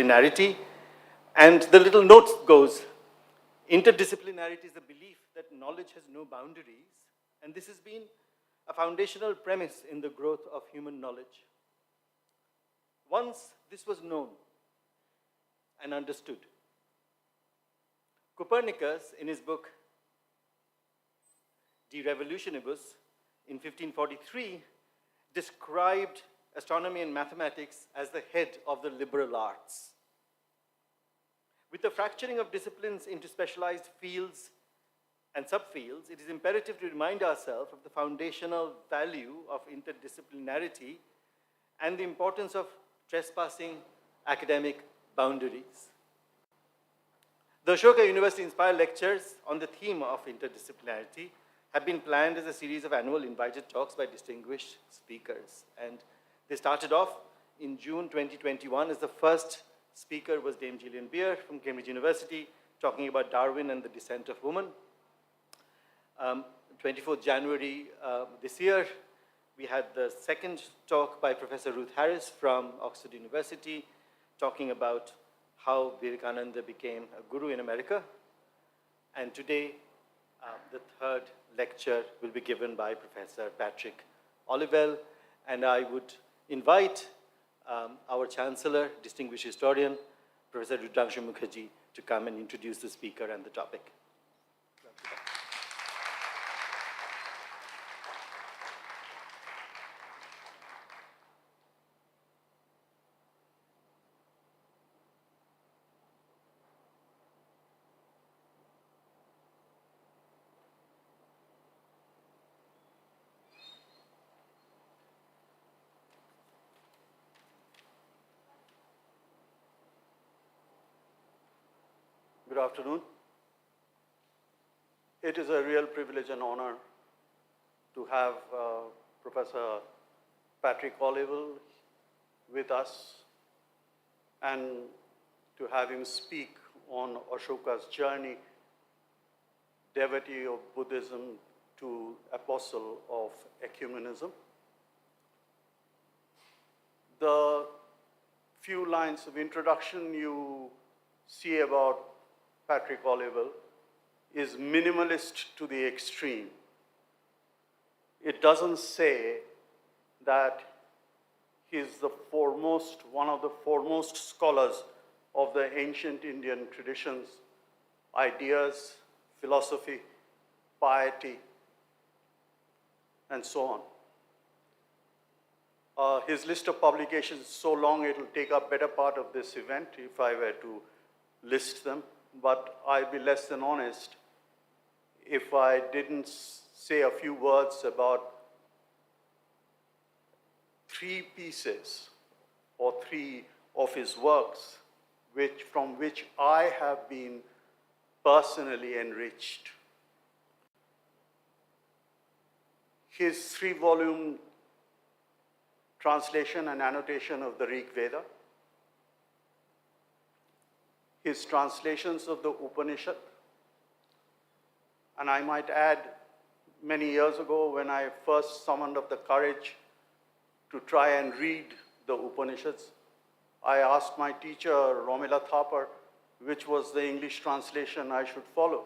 interdisciplinarity. And the little note goes, interdisciplinarity is the belief that knowledge has no boundaries, and this has been a foundational premise in the growth of human knowledge. Once this was known and understood, Copernicus, in his book De Revolutionibus, in 1543, described astronomy and mathematics as the head of the liberal arts. With the fracturing of disciplines into specialized fields and subfields, it is imperative to remind ourselves of the foundational value of interdisciplinarity and the importance of trespassing academic boundaries. The Ashoka University-inspired lectures on the theme of interdisciplinarity have been planned as a series of annual invited talks by distinguished speakers. And they started off in June 2021 as the first speaker was Dame Gillian Beer from Cambridge University, talking about Darwin and the descent of woman. 24th January this year, we had the second talk by Professor Ruth Harris from Oxford University, talking about how Vivekananda became a guru in America. And today, the third lecture will be given by Professor Patrick Olivelle, and I would invite our Chancellor, distinguished historian, Professor Rudrangshu Mukherjee, to come and introduce the speaker and the topic. Good afternoon. It is a real privilege and honor to have Professor Patrick Olivelle with us and to have him speak on Ashoka's journey, devotee of Buddhism to apostle of Ecumenism. The few lines of introduction you see about Patrick Olivelle is minimalist to the extreme. It doesn't say that he's the foremost, one of the foremost scholars of the ancient Indian traditions, ideas, philosophy, piety, and so on. His list of publications is so long it will take up better part of this event if I were to list them, but I'd be less than honest if I didn't say a few words about three pieces or three of his works from which I have been personally enriched. His 3-volume translation and annotation of the Rig Veda, his translations of the Upanishad, and I might add, many years ago when I first summoned up the courage to try and read the Upanishads, I asked my teacher, Romila Thapar, which was the English translation I should follow.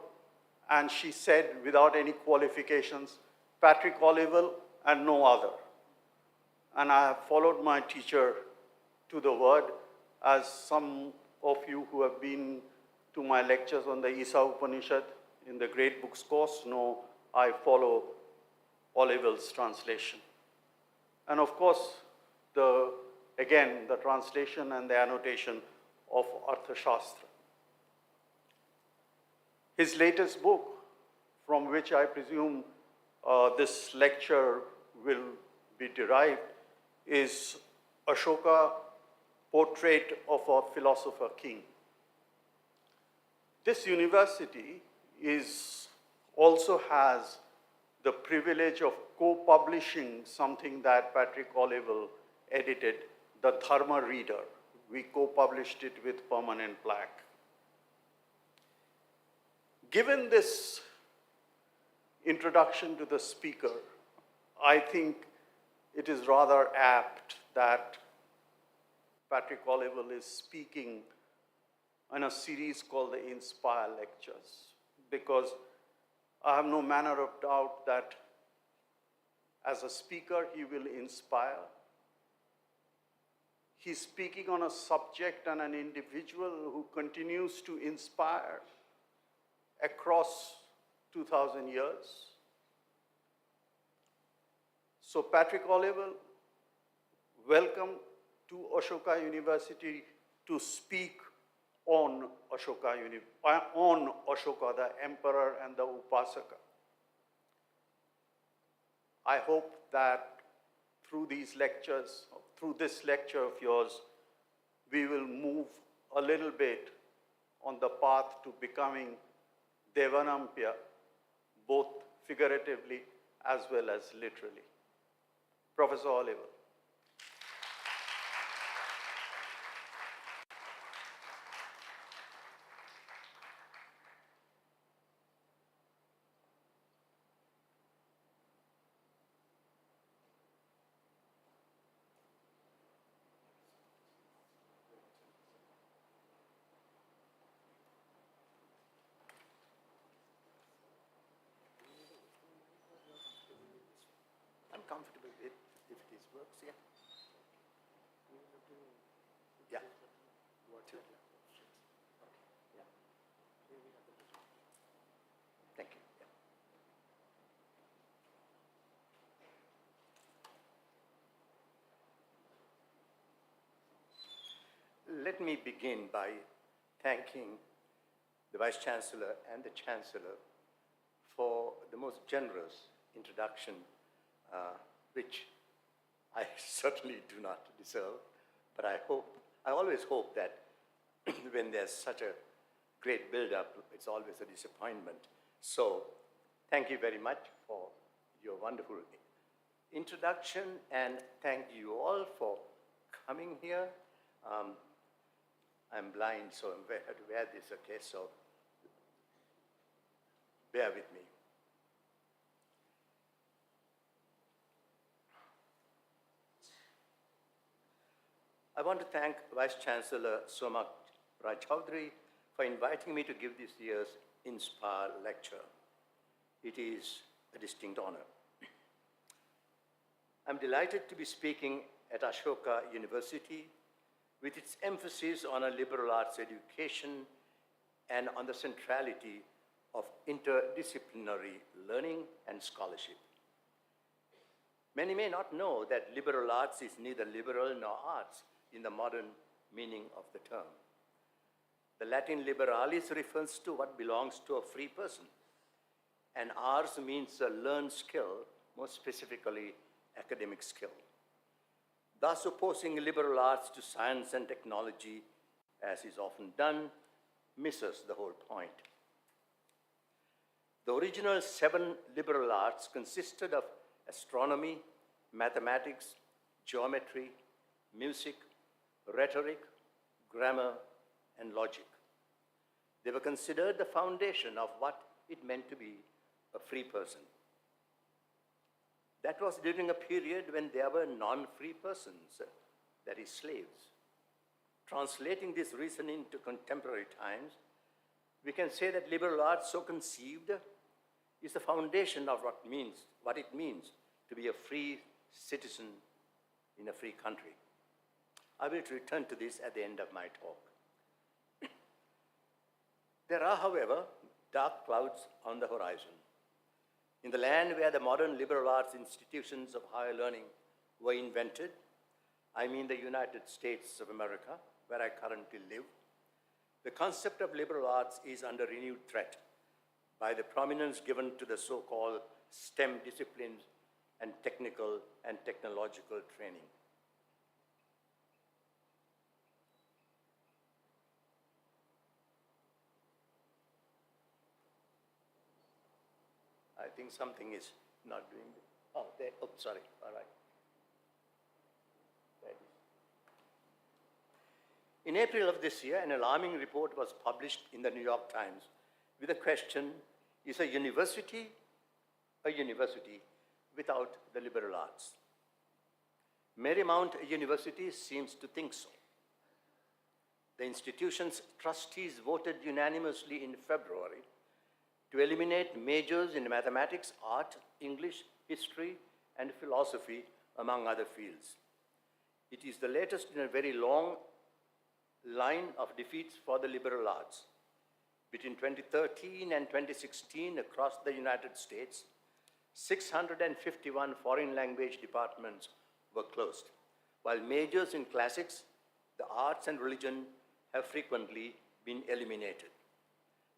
And she said, without any qualifications, Patrick Olivelle and no other. And I have followed my teacher to the word, as some of you who have been to my lectures on the Isa Upanishad in the Great Books course know I follow Olivelle's translation. And of course, again, the translation and the annotation of Arthashastra. His latest book, from which I presume this lecture will be derived, is Ashoka, Portrait of a Philosopher King. This university also has the privilege of co-publishing something that Patrick Olivelle edited, the Dharma Reader. We co-published it with permanent plaque. Given this introduction to the speaker, I think it is rather apt that Patrick Olivelle is speaking in a series called the Inspire Lectures, because I have no manner of doubt that as a speaker, he will inspire. He's speaking on a subject and an individual who continues to inspire across 2,000 years. So Patrick Olivelle, welcome to Ashoka University to speak on Ashoka, the emperor and the Upasaka. I hope that through these lectures, through this lecture of yours, we will move a little bit on the path to becoming Devanampya, both figuratively as well as literally. Professor Olivelle. I'm comfortable with if this works, yeah. Yeah. Two. Yeah. Thank you. Yeah. Let me begin by thanking the Vice Chancellor and the Chancellor for the most generous introduction, which I certainly do not deserve, but I always hope that when there's such a great build-up, it's always a disappointment. So thank you very much for your wonderful introduction, and thank you all for coming here. I'm blind, so I'm going to wear this, okay? So bear with me. I want to thank Vice Chancellor Soma Rai Chowdhury for inviting me to give this year's Inspire lecture. It is a distinct honor. I'm delighted to be speaking at Ashoka University with its emphasis on a liberal arts education and on the centrality of interdisciplinary learning and scholarship. Many may not know that liberal arts is neither liberal nor arts in the modern meaning of the term. The Latin liberalis refers to what belongs to a free person, and ars means a learned skill, more specifically academic skill. Thus, opposing liberal arts to science and technology, as is often done, misses the whole point. The original 7 liberal arts consisted of astronomy, mathematics, geometry, music, rhetoric, grammar, and logic. They were considered the foundation of what it meant to be a free person. That was during a period when there were non-free persons, that is, slaves. Translating this reasoning to contemporary times, we can say that liberal arts, so conceived, is the foundation of what it means to be a free citizen in a free country. I will return to this at the end of my talk. There are, however, dark clouds on the horizon. In the land where the modern liberal arts institutions of higher learning were invented, I mean the United States of America, where I currently live, the concept of liberal arts is under renewed threat by the prominence given to the so-called STEM disciplines and technical and technological training. I think something is not doing it. Oh, there. Oh, sorry. All right. There it is. In April of this year, an alarming report was published in the New York Times with the question, is a university without the liberal arts? Marymount University seems to think so. the institution's trustees voted unanimously in February to eliminate majors in mathematics, art, English, history, and philosophy, among other fields. It is the latest in a very long line of defeats for the liberal arts. Between 2013 and 2016, across the United States, 651 foreign language departments were closed, while majors in classics, the arts, and religion have frequently been eliminated.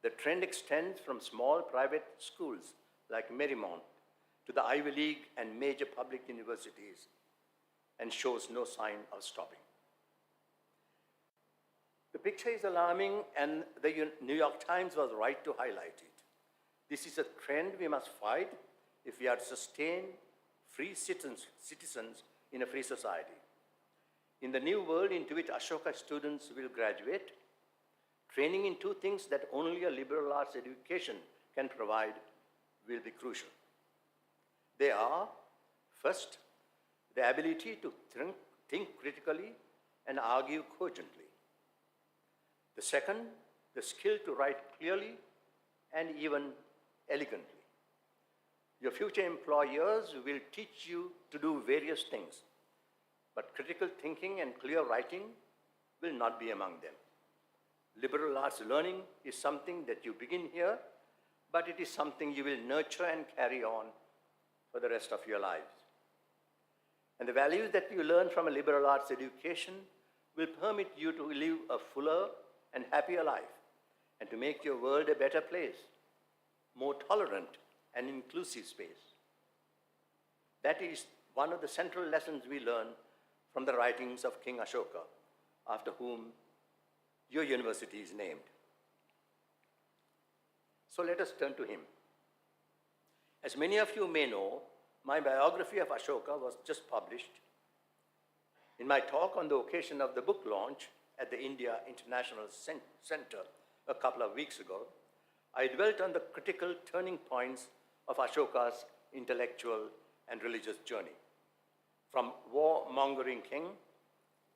The trend extends from small private schools like Marymount to the Ivy League and major public universities and shows no sign of stopping. The picture is alarming, and the New York Times was right to highlight it. This is a trend we must fight if we are to sustain free citizens in a free society. In the new world into which Ashoka students will graduate, training in two things that only a liberal arts education can provide will be crucial. They are, first, the ability to think critically and argue cogently. The second, the skill to write clearly and even elegantly. Your future employers will teach you to do various things, but critical thinking and clear writing will not be among them. Liberal arts learning is something that you begin here, but it is something you will nurture and carry on for the rest of your lives. And the values that you learn from a liberal arts education will permit you to live a fuller and happier life, and to make your world a better place, more tolerant and inclusive space. That is one of the central lessons we learn from the writings of King Ashoka, after whom your university is named. So let us turn to him. As many of you may know, my biography of Ashoka was just published. In my talk on the occasion of the book launch at the India International Center a couple of weeks ago, I dwelt on the critical turning points of Ashoka's intellectual and religious journey, from war-mongering king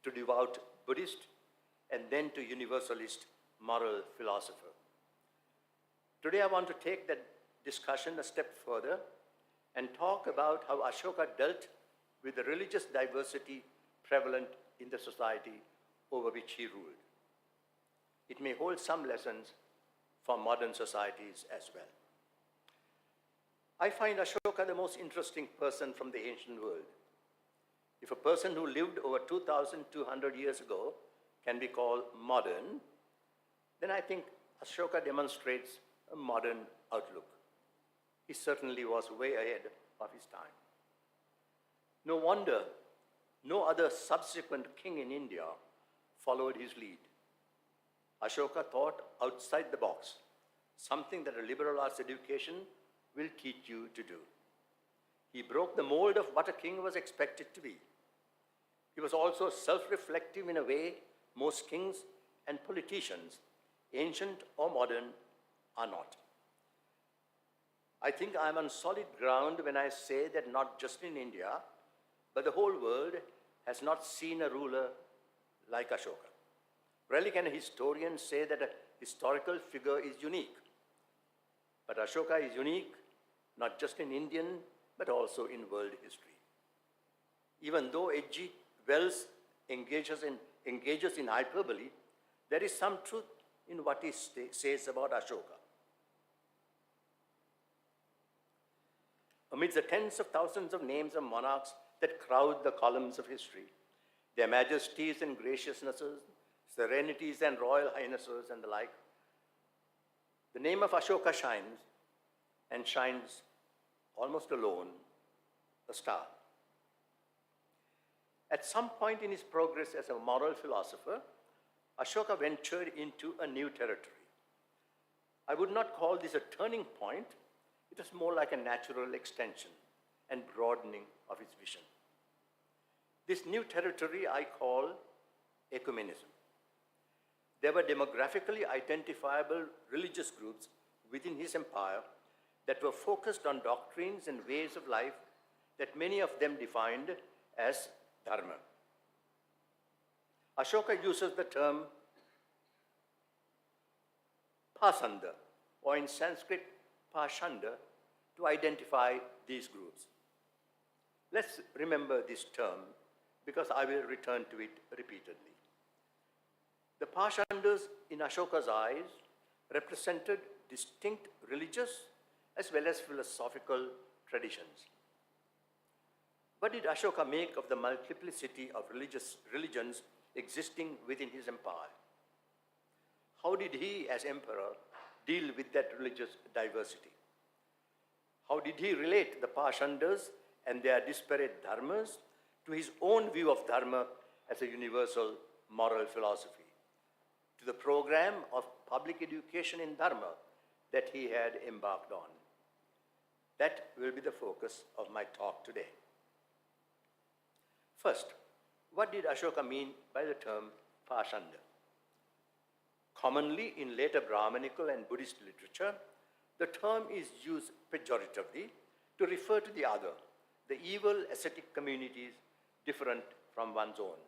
to devout Buddhist, and then to universalist moral philosopher. Today I want to take that discussion a step further and talk about how Ashoka dealt with the religious diversity prevalent in the society over which he ruled. It may hold some lessons for modern societies as well. I find Ashoka the most interesting person from the ancient world. If a person who lived over 2,200 years ago can be called modern, then I think Ashoka demonstrates a modern outlook. He certainly was way ahead of his time. No wonder no other subsequent king in India followed his lead. Ashoka thought outside the box, something that a liberal arts education will teach you to do. He broke the mold of what a king was expected to be. He was also self-reflective in a way most kings and politicians, ancient or modern, are not. I think I'm on solid ground when I say that not just in India, but the whole world has not seen a ruler like Ashoka. Rarely can a historian say that a historical figure is unique. But Ashoka is unique, not just in Indian, but also in world history. Even though H.G. Wells engages in hyperbole, there is some truth in what he says about Ashoka. Amidst the tens of thousands of names of monarchs that crowd the columns of history, their majesties and graciousnesses, serenities and royal highnesses and the like, the name of Ashoka shines, and shines almost alone, a star. At some point in his progress as a moral philosopher, Ashoka ventured into a new territory. I would not call this a turning point. It was more like a natural extension and broadening of his vision. This new territory I call Ecumenism. There were demographically identifiable religious groups within his empire that were focused on doctrines and ways of life that many of them defined as dharma. Ashoka uses the term Pasanda, or in Sanskrit, Pashanda, to identify these groups. Let's remember this term because I will return to it repeatedly. The Pashandas, in Ashoka's eyes, represented distinct religious as well as philosophical traditions. What did Ashoka make of the multiplicity of religions existing within his empire? How did he, as emperor, deal with that religious diversity? How did he relate the Pashandas and their disparate dharmas to his own view of dharma as a universal moral philosophy, to the program of public education in dharma that he had embarked on? That will be the focus of my talk today. First, what did Ashoka mean by the term Pashanda? Commonly in later Brahmanical and Buddhist literature, the term is used pejoratively to refer to the other, the evil ascetic communities different from one's own.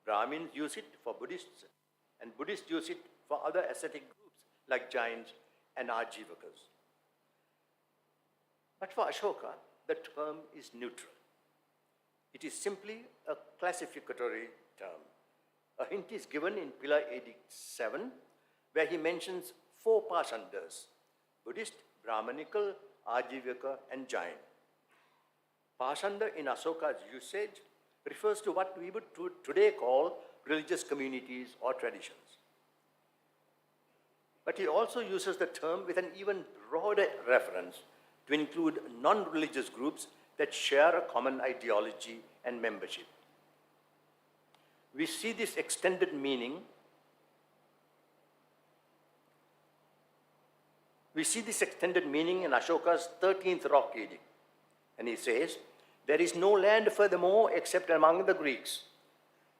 Brahmins use it for Buddhists, and Buddhists use it for other ascetic groups like Jains and Ajivakas. But for Ashoka, the term is neutral. It is simply a classificatory term. A hint is given in Pillar Edict 7, where he mentions 4 Pashandas: Buddhist, Brahmanical, Ajivaka, and Jain. Pashanda in Ashoka's usage refers to what we would today call religious communities or traditions. But he also uses the term with an even broader reference to include non-religious groups that share a common ideology and membership. We see this extended meaning in Ashoka's 13th rock edict. And he says, "There is no land furthermore except among the Greeks,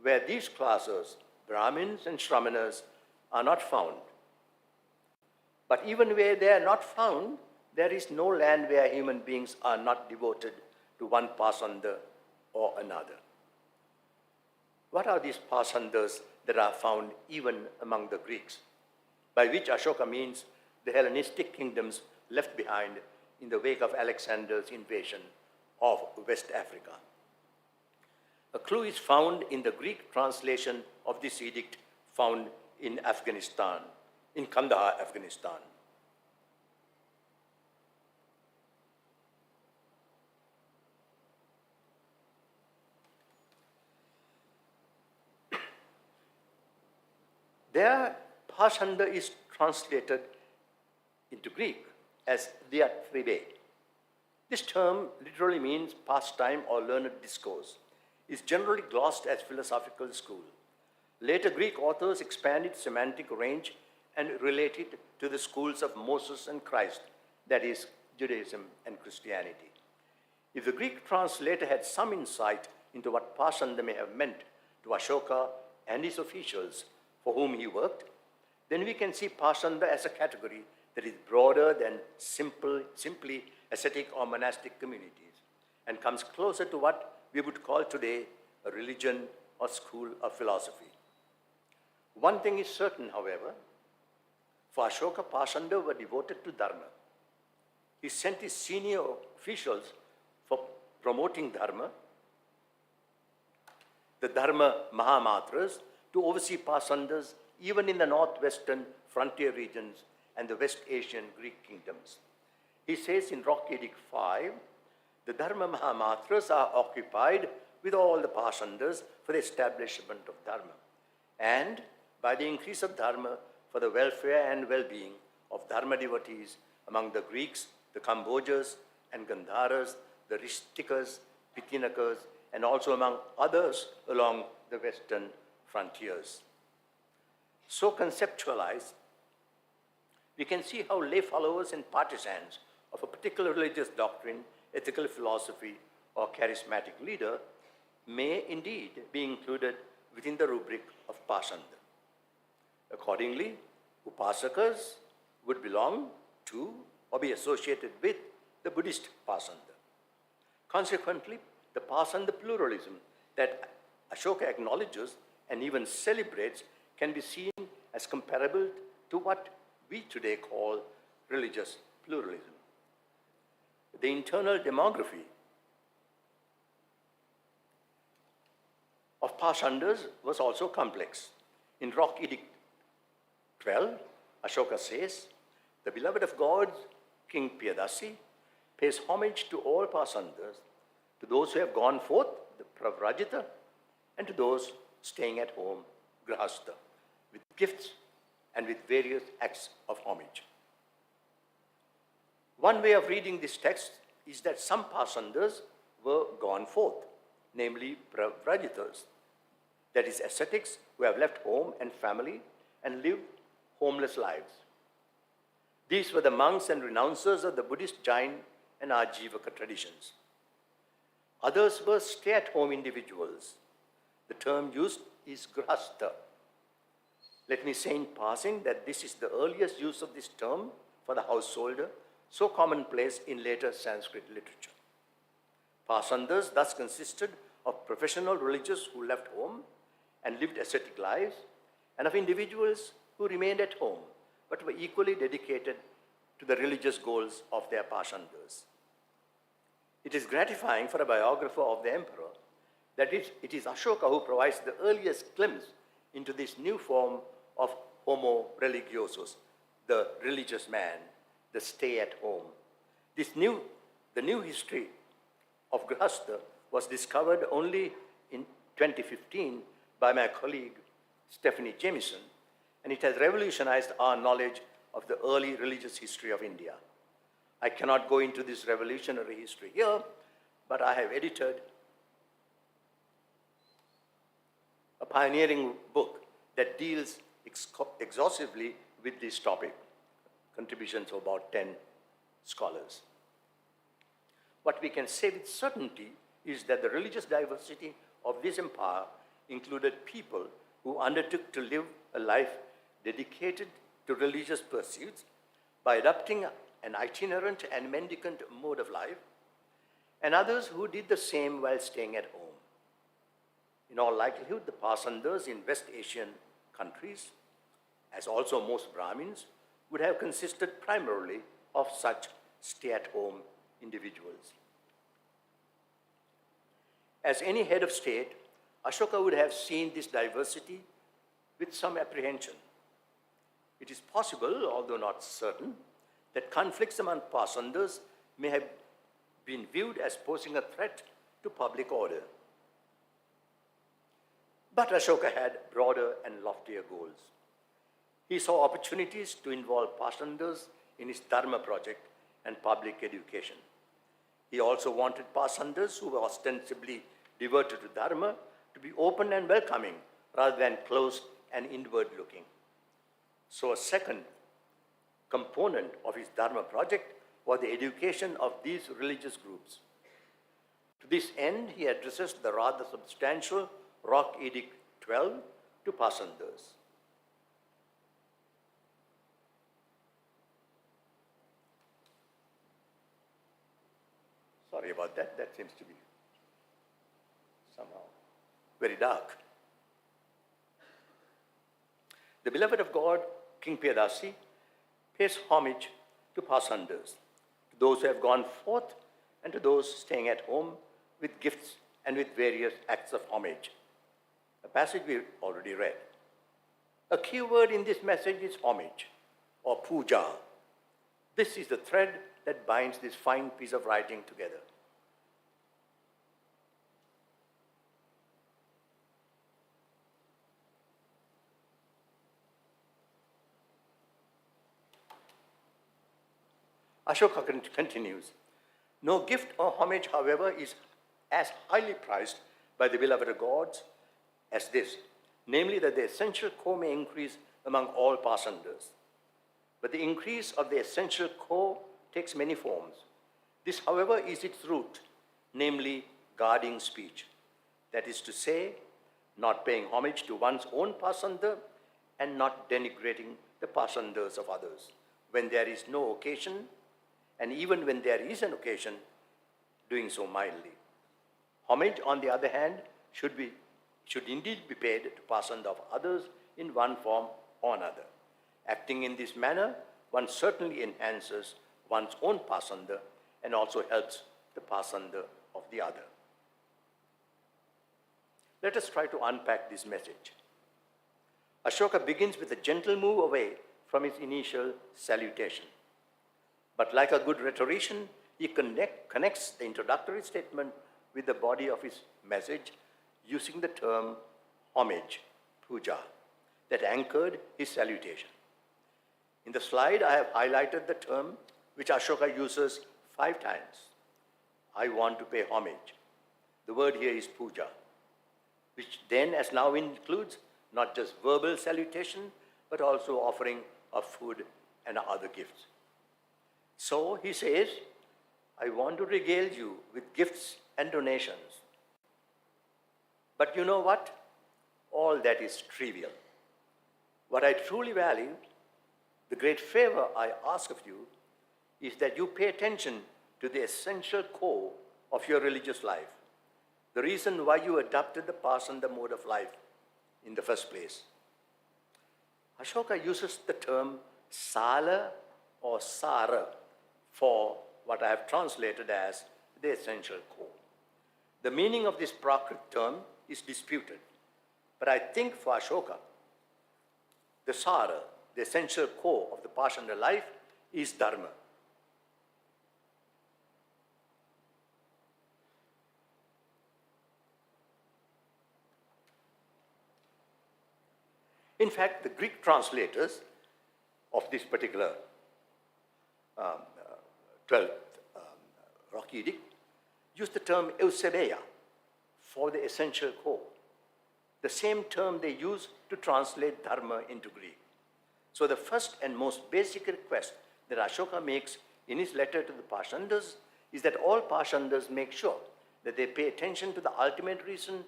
where these classes, Brahmins and Shramanas, are not found. But even where they are not found, there is no land where human beings are not devoted to one Pasanda or another." What are these Pasandas that are found even among the Greeks? By which Ashoka means the Hellenistic kingdoms left behind in the wake of Alexander's invasion of West Africa. A clue is found in the Greek translation of this edict found in Afghanistan, in Kandahar, Afghanistan. There, Pashanda is translated into Greek as diatribe. This term literally means pastime or learned discourse. It's generally glossed as philosophical school. Later Greek authors expanded semantic range and related to the schools of Moses and Christ, that is, Judaism and Christianity. If the Greek translator had some insight into what Pashanda may have meant to Ashoka and his officials for whom he worked, then we can see Pashanda as a category that is broader than simply ascetic or monastic communities and comes closer to what we would call today a religion or school of philosophy. One thing is certain, however, for Ashoka, Pashanda were devoted to dharma. He sent his senior officials for promoting dharma, the Dharma Mahamatras, to oversee Pashandas even in the northwestern frontier regions and the West Asian Greek kingdoms. He says in Rock Edict 5, the Dharma Mahamatras are occupied with all the Pashandas for the establishment of dharma, and by the increase of dharma for the welfare and well-being of dharma devotees among the Greeks, the Kambodjas and Gandharas, the Rishtikas, Pitinakas, and also among others along the western frontiers. So conceptualized, we can see how lay followers and partisans of a particular religious doctrine, ethical philosophy, or charismatic leader may indeed be included within the rubric of Pashanda. Accordingly, Upasakas would belong to or be associated with the Buddhist Pashanda. Consequently, the Pashanda pluralism that Ashoka acknowledges and even celebrates can be seen as comparable to what we today call religious pluralism. The internal demography of Pasanders was also complex. In Rock Edict 12, Ashoka says, the beloved of God, King Piyadasi, pays homage to all Pasanders, to those who have gone forth, the Pravrajita, and to those staying at home, Grahastha, with gifts and with various acts of homage. One way of reading this text is that some Pasanders were gone forth, namely Pravrajitas, that is, ascetics who have left home and family and lived homeless lives. These were the monks and renouncers of the Buddhist Jain and Ajivaka traditions. Others were stay-at-home individuals. The term used is grahastha. Let me say in passing that this is the earliest use of this term for the householder, so commonplace in later Sanskrit literature. Pasanders thus consisted of professional religious who left home and lived ascetic lives, and of individuals who remained at home but were equally dedicated to the religious goals of their Pasanders. It is gratifying for a biographer of the emperor that it is Ashoka who provides the earliest glimpse into this new form of homo religiosus, the religious man, the stay-at-home. The new history of Grahastha was discovered only in 2015 by my colleague Stephanie Jamieson, and it has revolutionized our knowledge of the early religious history of India. I cannot go into this revolutionary history here, but I have edited a pioneering book that deals exhaustively with this topic, contributions of about 10 scholars. What we can say with certainty is that the religious diversity of this empire included people who undertook to live a life dedicated to religious pursuits by adopting an itinerant and mendicant mode of life, and others who did the same while staying at home. In all likelihood, the Pasanders in West Asian countries, as also most Brahmins, would have consisted primarily of such stay-at-home individuals. As any head of state, Ashoka would have seen this diversity with some apprehension. It is possible, although not certain, that conflicts among Pasanders may have been viewed as posing a threat to public order. But Ashoka had broader and loftier goals. He saw opportunities to involve Pasanders in his dharma project and public education. He also wanted Pasanders who were ostensibly devoted to dharma to be open and welcoming rather than closed and inward-looking. So a second component of his dharma project was the education of these religious groups. To this end, he addresses the rather substantial Rock Edict 12 to Pasanders. Sorry about that, that seems to be somehow very dark. The beloved of God, King Piyadasi, pays homage to Pasanders, to those who have gone forth and to those staying at home with gifts and with various acts of homage. A passage we already read. A key word in this message is homage or puja. This is the thread that binds this fine piece of writing together. Ashoka continues, no gift or homage, however, is as highly prized by the beloved of gods as this, namely that the essential core may increase among all Pasanders. But the increase of the essential core takes many forms. This, however, is its root, namely guarding speech. That is to say, not paying homage to one's own Pasander and not denigrating the Pasanders of others when there is no occasion, and even when there is an occasion, doing so mildly. Homage, on the other hand, should indeed be paid to Pasand of others in one form or another. Acting in this manner, one certainly enhances one's own pasanda and also helps the pasanda of the other. Let us try to unpack this message. Ashoka begins with a gentle move away from his initial salutation. But like a good rhetorician, he connects the introductory statement with the body of his message using the term homage, puja, that anchored his salutation. In the slide, I have highlighted the term which Ashoka uses 5 times. I want to pay homage. The word here is puja, which then as now includes not just verbal salutation, but also offering of food and other gifts. So he says, I want to regale you with gifts and donations. But you know what? All that is trivial. What I truly value, the great favor I ask of you, is that you pay attention to the essential core of your religious life, the reason why you adopted the pasanda mode of life in the first place. Ashoka uses the term sala or sara for what I have translated as the essential core. The meaning of this Prakrit term is disputed, but I think for Ashoka, the sara, the essential core of the pasanda life, is dharma. In fact, the Greek translators of this particular 12th Rocky Edict use the term eusebeia for the essential core, the same term they use to translate dharma into Greek. So the first and most basic request that Ashoka makes in his letter to the Pashandas is that all Pashandas make sure that they pay attention to the ultimate reason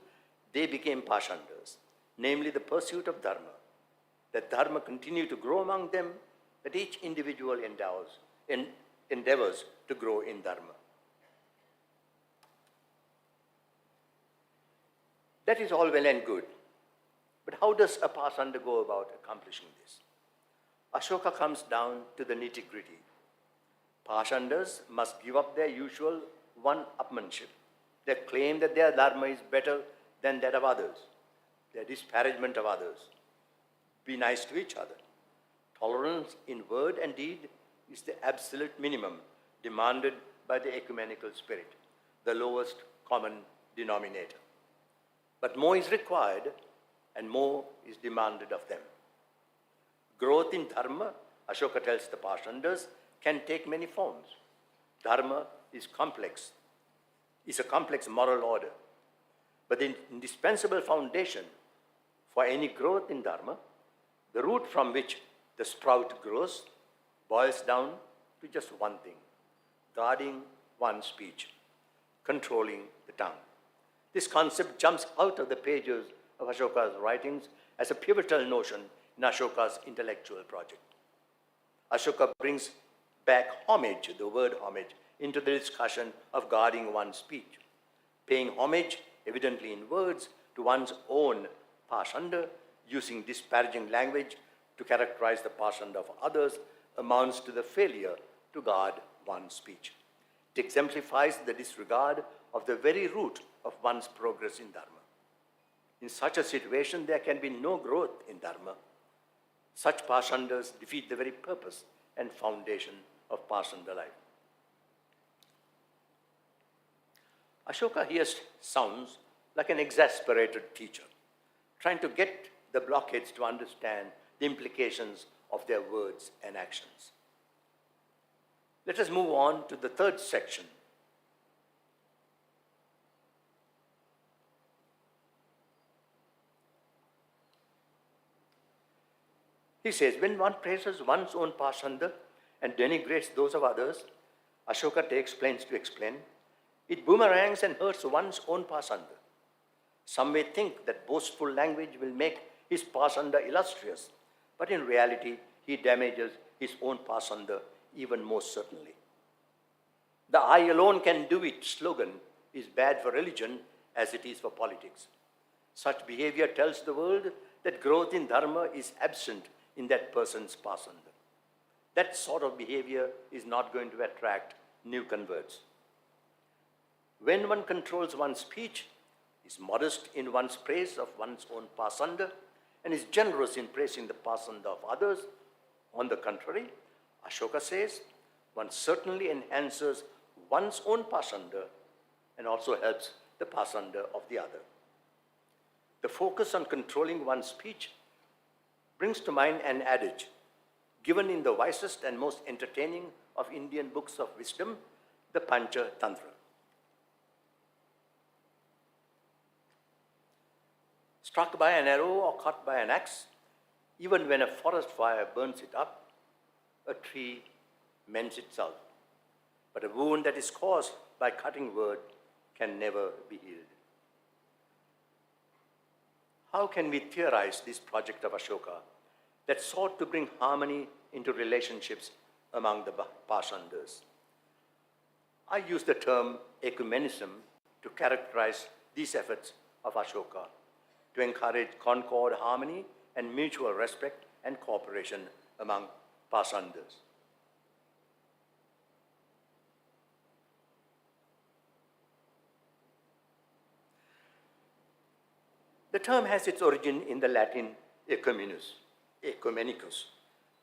they became Pashandas, namely the pursuit of dharma, that dharma continue to grow among them, that each individual endeavors to grow in dharma. That is all well and good, but how does a pasanda go about accomplishing this? Ashoka comes down to the nitty-gritty. Pashandas must give up their usual one-upmanship, their claim that their dharma is better than that of others, their disparagement of others. Be nice to each other. Tolerance in word and deed is the absolute minimum demanded by the ecumenical spirit, the lowest common denominator. But more is required and more is demanded of them. Growth in dharma, Ashoka tells the Pashandas, can take many forms. Dharma is a complex moral order. But the indispensable foundation for any growth in dharma, the root from which the sprout grows, boils down to just one thing: guarding one's speech, controlling the tongue. This concept jumps out of the pages of Ashoka's writings as a pivotal notion in Ashoka's intellectual project. Ashoka brings back homage, the word homage, into the discussion of guarding one's speech. Paying homage, evidently in words, to one's own pasanda, using disparaging language to characterize the pasanda of others, amounts to the failure to guard one's speech. It exemplifies the disregard of the very root of one's progress in dharma. In such a situation, there can be no growth in dharma. Such pashandas defeat the very purpose and foundation of pasanda life. Ashoka here sounds like an exasperated teacher, trying to get the blockheads to understand the implications of their words and actions. Let us move on to the third section. He says, when one praises one's own pasanda and denigrates those of others, Ashoka takes pains to explain, it boomerangs and hurts one's own pasanda. Some may think that boastful language will make his pasanda illustrious, but in reality, he damages his own pasanda even more certainly. The "I alone can do it" slogan is bad for religion as it is for politics. Such behavior tells the world that growth in dharma is absent in that person's pasanda. That sort of behavior is not going to attract new converts. When one controls one's speech, is modest in one's praise of one's own pasanda, and is generous in praising the pasanda of others, on the contrary, Ashoka says, one certainly enhances one's own pasanda and also helps the pasanda of the other. The focus on controlling one's speech brings to mind an adage given in the wisest and most entertaining of Indian books of wisdom, the Panchatantra. Struck by an arrow or cut by an axe, even when a forest fire burns it up, a tree mends itself. But a wound that is caused by cutting word can never be healed. How can we theorize this project of Ashoka that sought to bring harmony into relationships among the Pashandas? I use the term ecumenism to characterize these efforts of Ashoka, to encourage concord, harmony, and mutual respect and cooperation among Pashandas. The term has its origin in the Latin ecumenicus,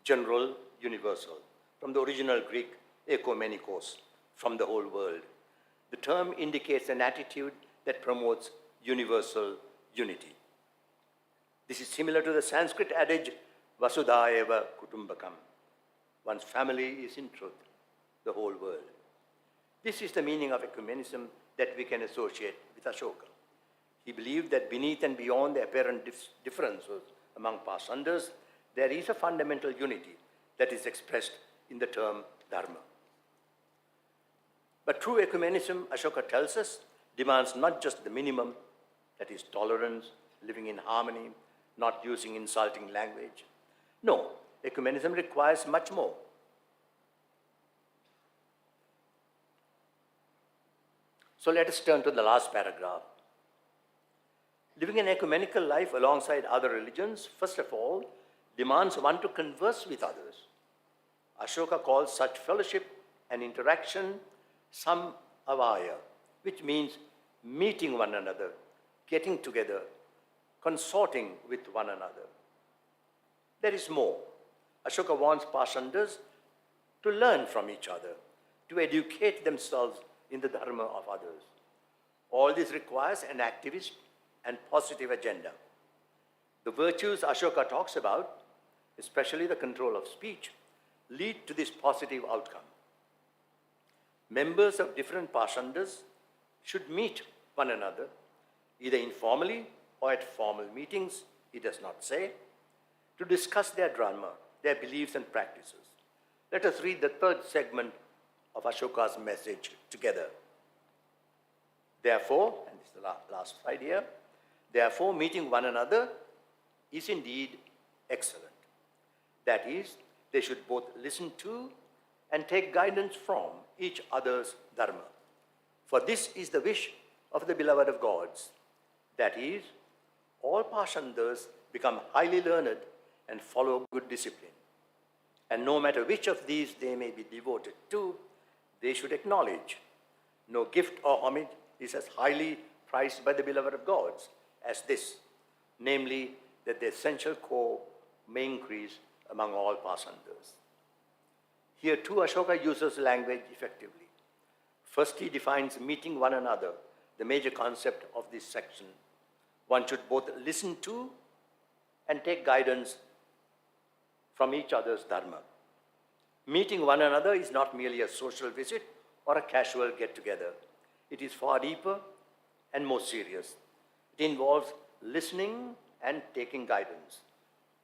general, universal, from the original Greek ekumenikos, from the whole world. The term indicates an attitude that promotes universal unity. This is similar to the Sanskrit adage, Vasudhaiva Kutumbakam. One's family is in truth the whole world. This is the meaning of ecumenism that we can associate with Ashoka. He believed that beneath and beyond the apparent differences among Pashandas, there is a fundamental unity that is expressed in the term dharma. But true ecumenism, Ashoka tells us, demands not just the minimum, that is tolerance, living in harmony, not using insulting language. No, ecumenism requires much more. So let us turn to the last paragraph. Living an ecumenical life alongside other religions, first of all, demands one to converse with others. Ashoka calls such fellowship and interaction samavaya, which means meeting one another, getting together, consorting with one another. There is more. Ashoka wants Pashandas to learn from each other, to educate themselves in the dharma of others. All this requires an activist and positive agenda. The virtues Ashoka talks about, especially the control of speech, lead to this positive outcome. Members of different Pashandas should meet one another, either informally or at formal meetings, he does not say, to discuss their dharma, their beliefs and practices. Let us read the third segment of Ashoka's message together. Therefore, and this is the last slide here, therefore meeting one another is indeed excellent. That is, they should both listen to and take guidance from each other's dharma. For this is the wish of the beloved of gods. That is, all Pashandas become highly learned and follow good discipline. And no matter which of these they may be devoted to, they should acknowledge no gift or homage is as highly prized by the beloved of gods as this, namely that the essential core may increase among all Pashandas. Here too Ashoka uses language effectively. First he defines meeting one another, the major concept of this section. One should both listen to and take guidance from each other's dharma. Meeting one another is not merely a social visit or a casual get-together. It is far deeper and more serious. It involves listening and taking guidance.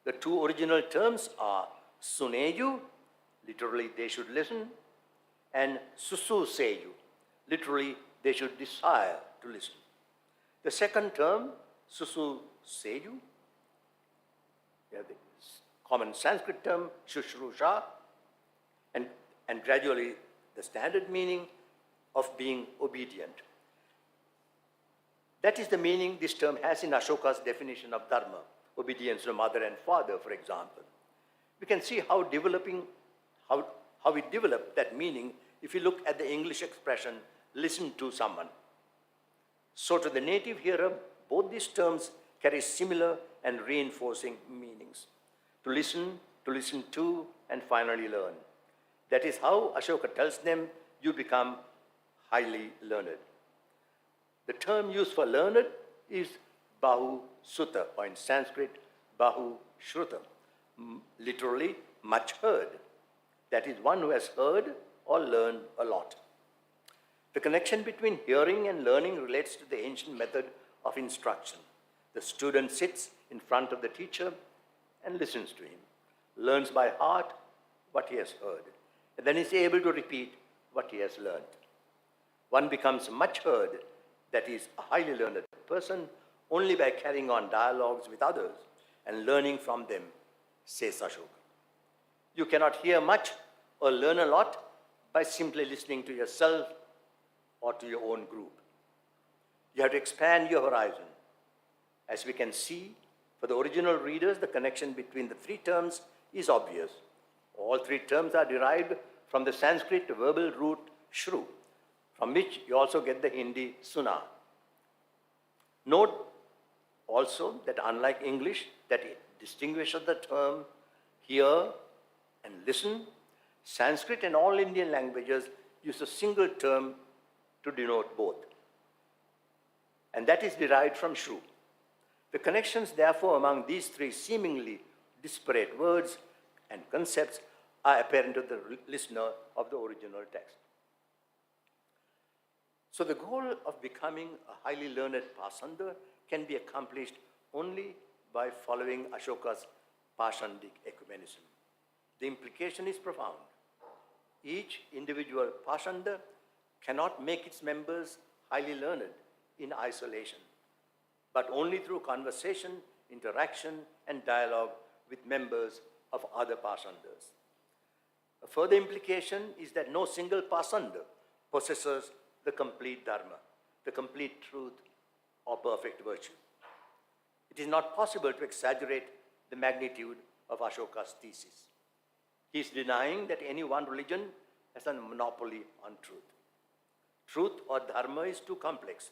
The two original terms are suneyu, literally they should listen, and sususeyu, literally they should desire to listen. The second term, sususeyu, the common Sanskrit term, shushrusha, and gradually the standard meaning of being obedient. That is the meaning this term has in Ashoka's definition of dharma, obedience to mother and father, for example. We can see how it developed that meaning if you look at the English expression, listen to someone. So to the native hearer, both these terms carry similar and reinforcing meanings. To listen to, and finally learn. That is how Ashoka tells them you become highly learned. The term used for learned is Bahu Sutta, or in Sanskrit, Bahu Shruta, literally much heard. That is one who has heard or learned a lot. The connection between hearing and learning relates to the ancient method of instruction. The student sits in front of the teacher and listens to him, learns by heart what he has heard, and then is able to repeat what he has learned. One becomes much heard, that is, a highly learned person, only by carrying on dialogues with others and learning from them, says Ashoka. You cannot hear much or learn a lot by simply listening to yourself or to your own group. You have to expand your horizon. As we can see, for the original readers, the connection between the three terms is obvious. All three terms are derived from the Sanskrit verbal root shru, from which you also get the Hindi suna. Note also that unlike English, that it distinguishes the term hear and listen, Sanskrit and all Indian languages use a single term to denote both. And that is derived from shru. The connections, therefore, among these three seemingly disparate words and concepts are apparent to the listener of the original text. So the goal of becoming a highly learned Pasanda can be accomplished only by following Ashoka's Pashandic ecumenism. The implication is profound. Each individual Pasanda cannot make its members highly learned in isolation, but only through conversation, interaction, and dialogue with members of other Pasandas. A further implication is that no single Pasanda possesses the complete dharma, the complete truth, or perfect virtue. It is not possible to exaggerate the magnitude of Ashoka's thesis. He is denying that any one religion has a monopoly on truth. Truth or dharma is too complex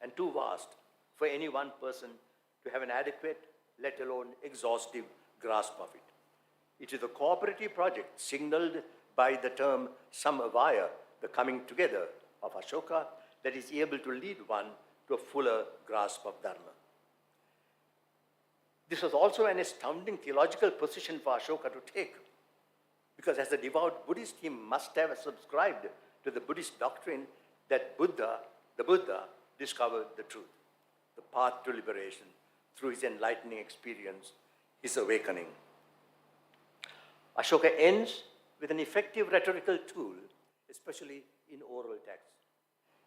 and too vast for any one person to have an adequate, let alone exhaustive, grasp of it. It is a cooperative project signaled by the term samavaya, the coming together of Ashoka, that is able to lead one to a fuller grasp of dharma. This was also an astounding theological position for Ashoka to take, because as a devout Buddhist, he must have subscribed to the Buddhist doctrine that the Buddha, discovered the truth, the path to liberation, through his enlightening experience, his awakening. Ashoka ends with an effective rhetorical tool, especially in oral texts.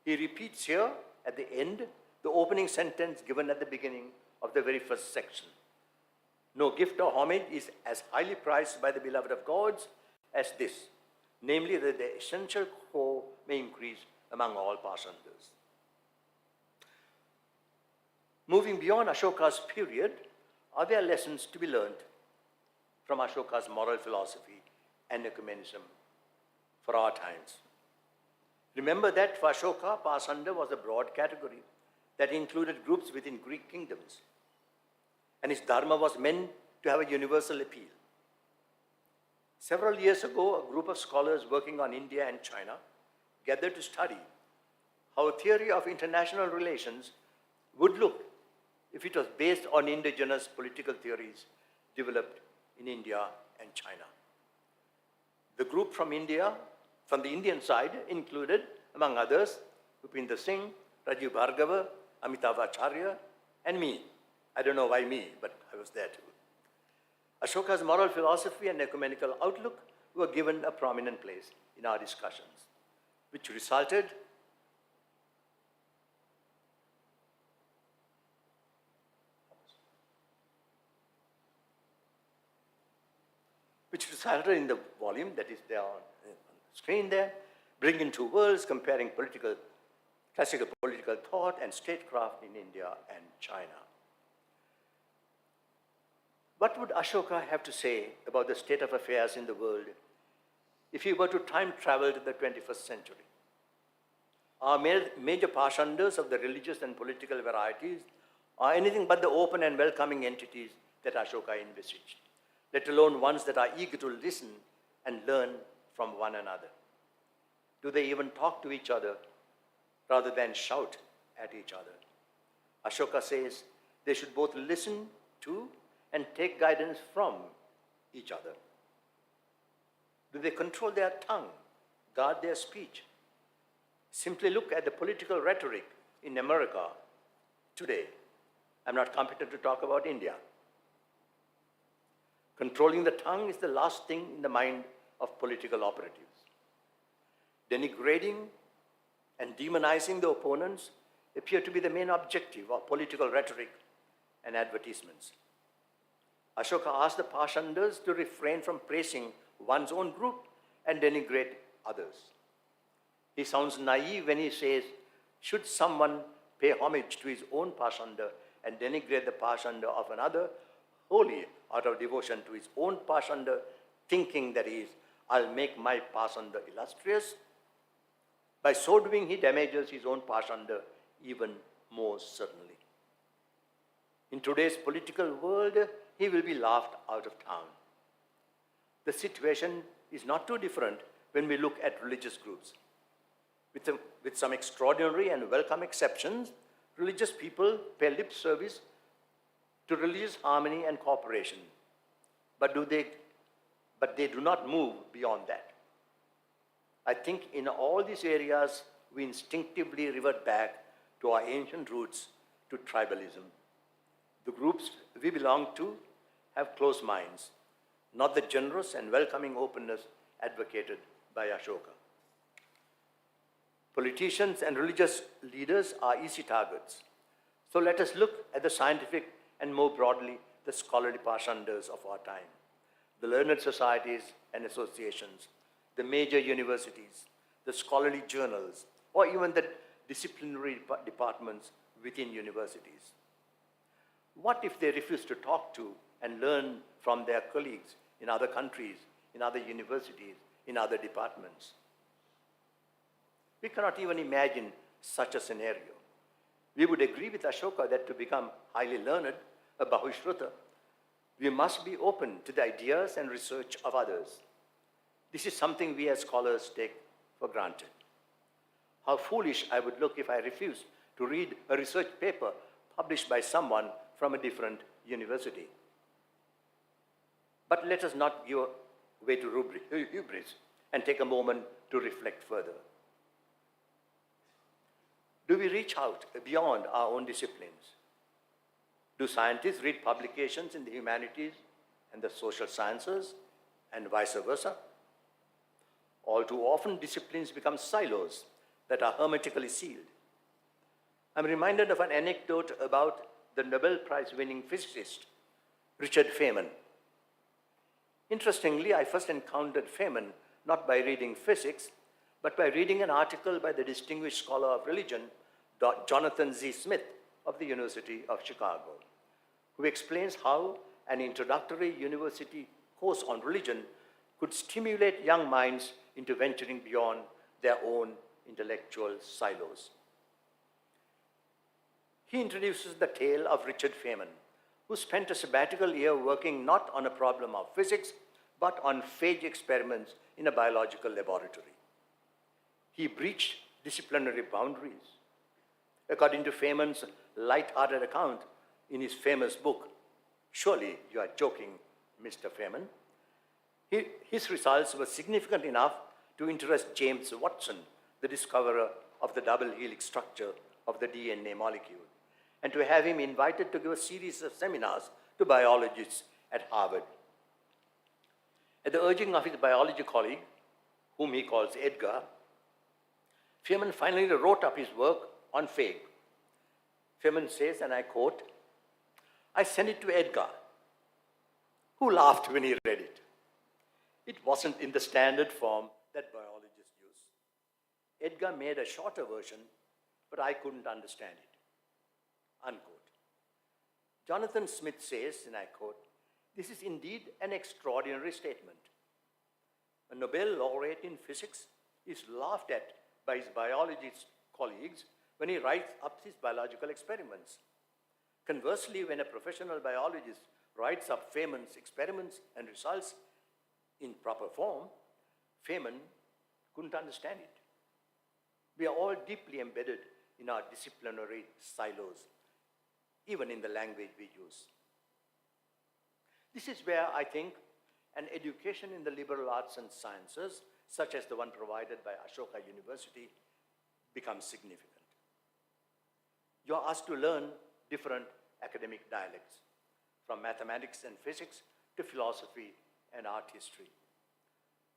He repeats here at the end the opening sentence given at the beginning of the very first section. No gift or homage is as highly prized by the beloved of gods as this, namely that the essential core may increase among all Pasandas. Moving beyond Ashoka's period, are there lessons to be learned from Ashoka's moral philosophy and ecumenism for our times? Remember that for Ashoka, Pasanda was a broad category that included groups within Greek kingdoms, and his dharma was meant to have a universal appeal. Several years ago, a group of scholars working on India and China gathered to study how a theory of international relations would look if it was based on indigenous political theories developed in India and China. The group from India, from the Indian side, included, among others, Upinder Singh, Rajiv Bhargava, Amitav Acharya, and me. I don't know why me, but I was there too. Ashoka's moral philosophy and ecumenical outlook were given a prominent place in our discussions, which resulted in the volume that is there on the screen there, Bringing Two Worlds, comparing classical political thought and statecraft in India and China. What would Ashoka have to say about the state of affairs in the world if he were to time travel to the 21st century? Our major pashandas of the religious and political varieties are anything but the open and welcoming entities that Ashoka envisaged, let alone ones that are eager to listen and learn from one another. Do they even talk to each other rather than shout at each other? Ashoka says they should both listen to and take guidance from each other. Do they control their tongue, guard their speech? Simply look at the political rhetoric in America today. I'm not competent to talk about India. Controlling the tongue is the last thing in the mind of political operatives. Denigrating and demonizing the opponents appear to be the main objective of political rhetoric and advertisements. Ashoka asked the Pashandas to refrain from praising one's own group and denigrate others. He sounds naive when he says, should someone pay homage to his own Pashanda and denigrate the Pashanda of another, wholly out of devotion to his own Pashanda, thinking that I'll make my Pashanda illustrious? By so doing, he damages his own Pashanda even more certainly. In today's political world, he will be laughed out of town. The situation is not too different when we look at religious groups. With some extraordinary and welcome exceptions, religious people pay lip service to religious harmony and cooperation. But they do not move beyond that. I think in all these areas, we instinctively revert back to our ancient roots, to tribalism. The groups we belong to have closed minds, not the generous and welcoming openness advocated by Ashoka. Politicians and religious leaders are easy targets. So let us look at the scientific and more broadly, the scholarly Pashandas of our time, the learned societies and associations, the major universities, the scholarly journals, or even the disciplinary departments within universities. What if they refuse to talk to and learn from their colleagues in other countries, in other universities, in other departments? We cannot even imagine such a scenario. We would agree with Ashoka that to become highly learned, a Bahushruta, we must be open to the ideas and research of others. This is something we as scholars take for granted. How foolish I would look if I refused to read a research paper published by someone from a different university. But let us not give way to hubris and take a moment to reflect further. Do we reach out beyond our own disciplines? Do scientists read publications in the humanities and the social sciences and vice versa? All too often, disciplines become silos that are hermetically sealed. I'm reminded of an anecdote about the Nobel Prize-winning physicist, Richard Feynman. Interestingly, I first encountered Feynman not by reading physics, but by reading an article by the distinguished scholar of religion, Jonathan Z. Smith of the University of Chicago, who explains how an introductory university course on religion could stimulate young minds into venturing beyond their own intellectual silos. He introduces the tale of Richard Feynman, who spent a sabbatical year working not on a problem of physics, but on phage experiments in a biological laboratory. He breached disciplinary boundaries. According to Feynman's light-hearted account in his famous book, Surely You Are Joking, Mr. Feynman, his results were significant enough to interest James Watson, the discoverer of the double helix structure of the DNA molecule, and to have him invited to give a series of seminars to biologists at Harvard. At the urging of his biology colleague, whom he calls Edgar, Feynman finally wrote up his work on phage. Feynman says, and I quote, "I sent it to Edgar, who laughed when he read it. It wasn't in the standard form that biologists use. Edgar made a shorter version, but I couldn't understand it." Unquote. Jonathan Smith says, and I quote, This is indeed an extraordinary statement. A Nobel laureate in physics is laughed at by his biologist colleagues when he writes up his biological experiments. Conversely, when a professional biologist writes up Feynman's experiments and results in proper form, Feynman couldn't understand it. We are all deeply embedded in our disciplinary silos, even in the language we use. This is where I think an education in the liberal arts and sciences, such as the one provided by Ashoka University, becomes significant. You are asked to learn different academic dialects, from mathematics and physics to philosophy and art history.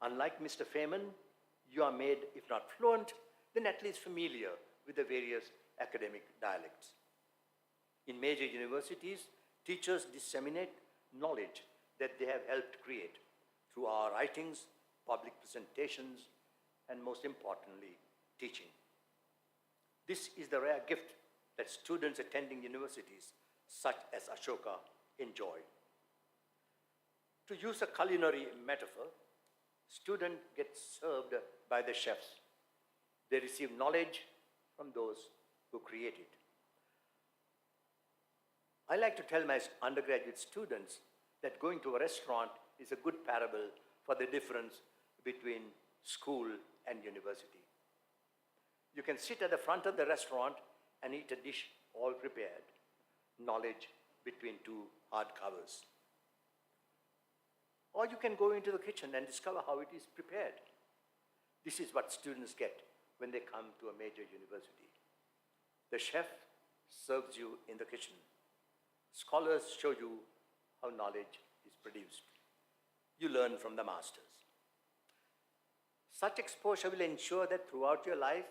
Unlike Mr. Feynman, you are made, if not fluent, then at least familiar with the various academic dialects. In major universities, teachers disseminate knowledge that they have helped create through our writings, public presentations, and most importantly, teaching. This is the rare gift that students attending universities such as Ashoka enjoy. To use a culinary metaphor, students get served by the chefs. They receive knowledge from those who create it. I like to tell my undergraduate students that going to a restaurant is a good parable for the difference between school and university. You can sit at the front of the restaurant and eat a dish all prepared, knowledge between two hard covers. Or you can go into the kitchen and discover how it is prepared. This is what students get when they come to a major university. The chef serves you in the kitchen. Scholars show you how knowledge is produced. You learn from the masters. Such exposure will ensure that throughout your life,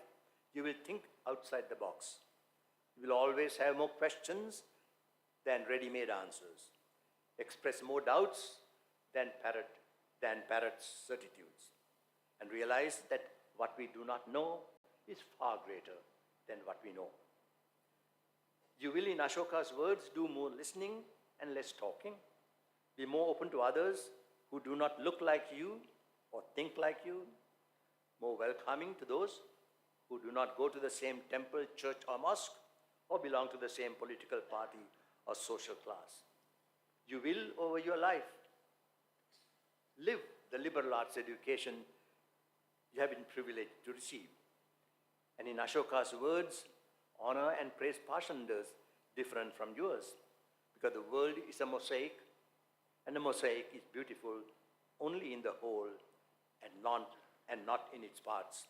you will think outside the box. You will always have more questions than ready-made answers, express more doubts than parrot certitudes, and realize that what we do not know is far greater than what we know. You will, in Ashoka's words, do more listening and less talking, be more open to others who do not look like you or think like you, more welcoming to those who do not go to the same temple, church, or mosque, or belong to the same political party or social class. You will, over your life, live the liberal arts education you have been privileged to receive. And in Ashoka's words, honor and praise Pashandas different from yours, because the world is a mosaic, and the mosaic is beautiful only in the whole and not in its parts.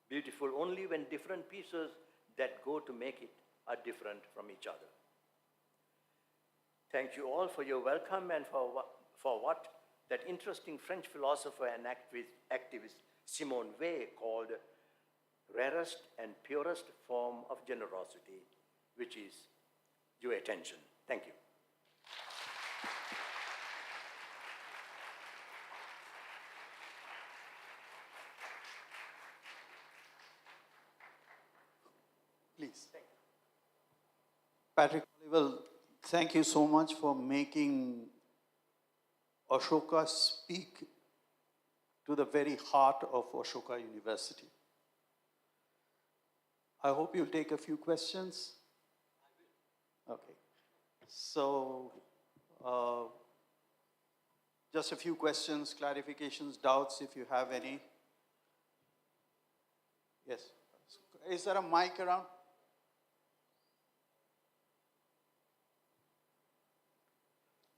Beautiful only when different pieces that go to make it are different from each other. Thank you all for your welcome and for what that interesting French philosopher and activist Simone Weil called rarest and purest form of generosity, which is your attention. Thank you. Please. Patrick Olivelle, thank you so much for making Ashoka speak to the very heart of Ashoka University. I hope you'll take a few questions. Okay. So, just a few questions, clarifications, doubts, if you have any. Yes. Is there a mic around?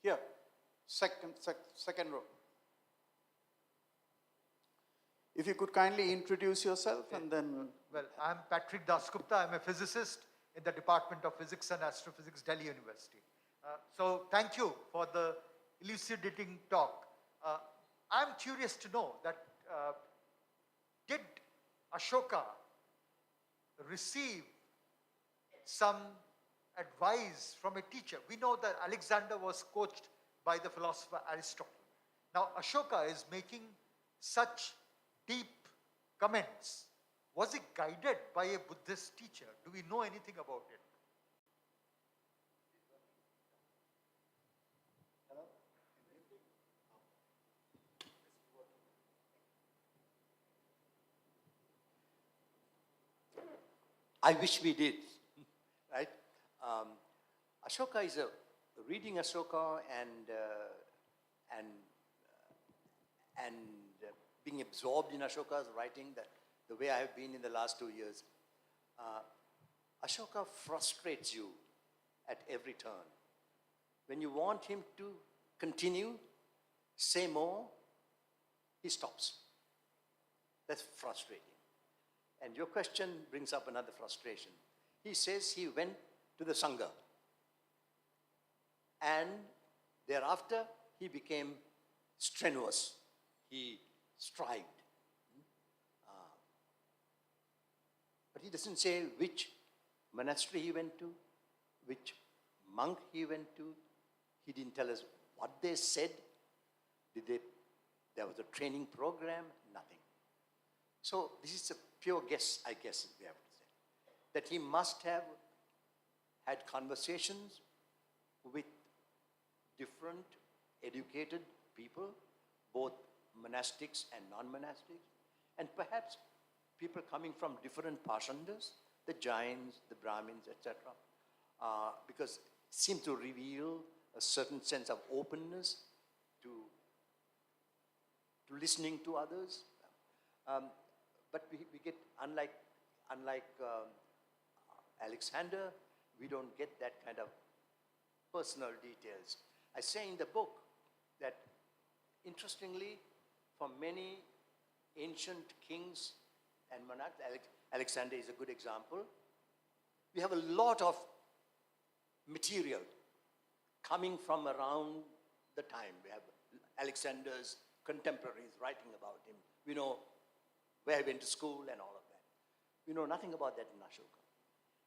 Here, second row. If you could kindly introduce yourself and then... Well, I'm Patrick Dasgupta. I'm a physicist in the Department of Physics and Astrophysics, Delhi University. So thank you for the elucidating talk. I'm curious to know that did Ashoka receive some advice from a teacher? We know that Alexander was coached by the philosopher Aristotle. Now, Ashoka is making such deep comments. Was it guided by a Buddhist teacher? Do we know anything about it? I wish we did, right? Ashoka is reading Ashoka and being absorbed in Ashoka's writing, that the way I have been in the last 2 years. Ashoka frustrates you at every turn. When you want him to continue, say more, he stops. That's frustrating. And your question brings up another frustration. He says he went to the Sangha, and thereafter he became strenuous. He strived. But he doesn't say which monastery he went to, which monk he went to. He didn't tell us what they said. There was a training program, nothing. So this is a pure guess, I guess, we have to say. That he must have had conversations with different educated people, both monastics and non-monastics, and perhaps people coming from different pashandas, the Jains, the Brahmins, etc., because it seems to reveal a certain sense of openness to listening to others. But we get, unlike Alexander, we don't get that kind of personal details. I say in the book that, interestingly, for many ancient kings and monarchs, Alexander is a good example, we have a lot of material coming from around the time. We have Alexander's contemporaries writing about him. We know where he went to school and all of that. We know nothing about that in Ashoka.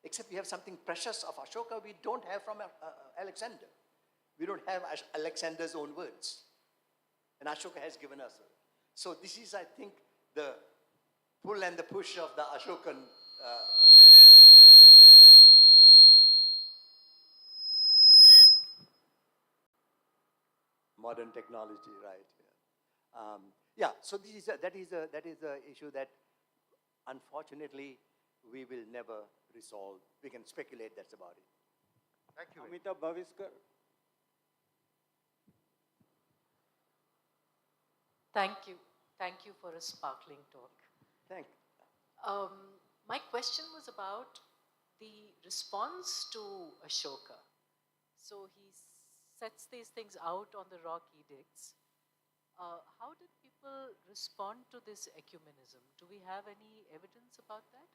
Except we have something precious of Ashoka we don't have from Alexander. We don't have Alexander's own words. And Ashoka has given us. So this is, I think, the pull and the push of the Ashokan. Modern technology, right? Yeah. So that is a issue that, unfortunately, we will never resolve. We can speculate. That's about it. Thank you. Amita Bhaviskar. Thank you. Thank you for a sparkling talk. Thank you. My question was about the response to Ashoka. So he sets these things out on the rock edicts. How did people respond to this ecumenism? Do we have any evidence about that?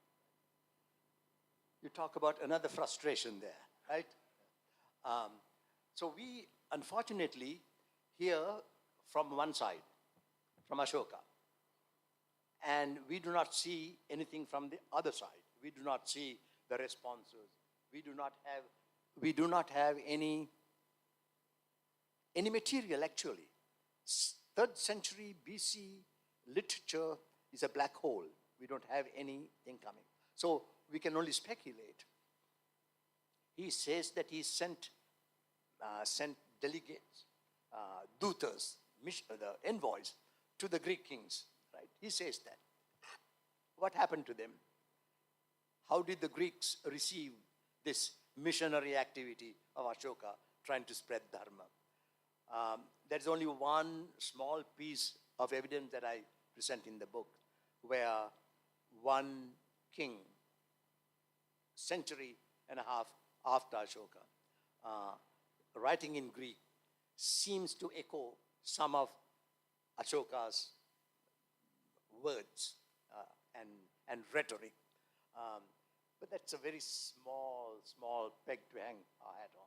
You talk about another frustration there, right? So we, unfortunately, hear from one side, from Ashoka, and we do not see anything from the other side. We do not see the responses. We do not have any material, actually. 3rd century BC literature is a black hole. We don't have anything coming. So we can only speculate. He says that he sent delegates, dutas, the envoys, to the Greek kings, right? He says that. What happened to them? How did the Greeks receive this missionary activity of Ashoka trying to spread dharma? There's only one small piece of evidence that I present in the book, where one king, century and a half after Ashoka, writing in Greek, seems to echo some of Ashoka's words and rhetoric. But that's a very small peg to hang our hat on.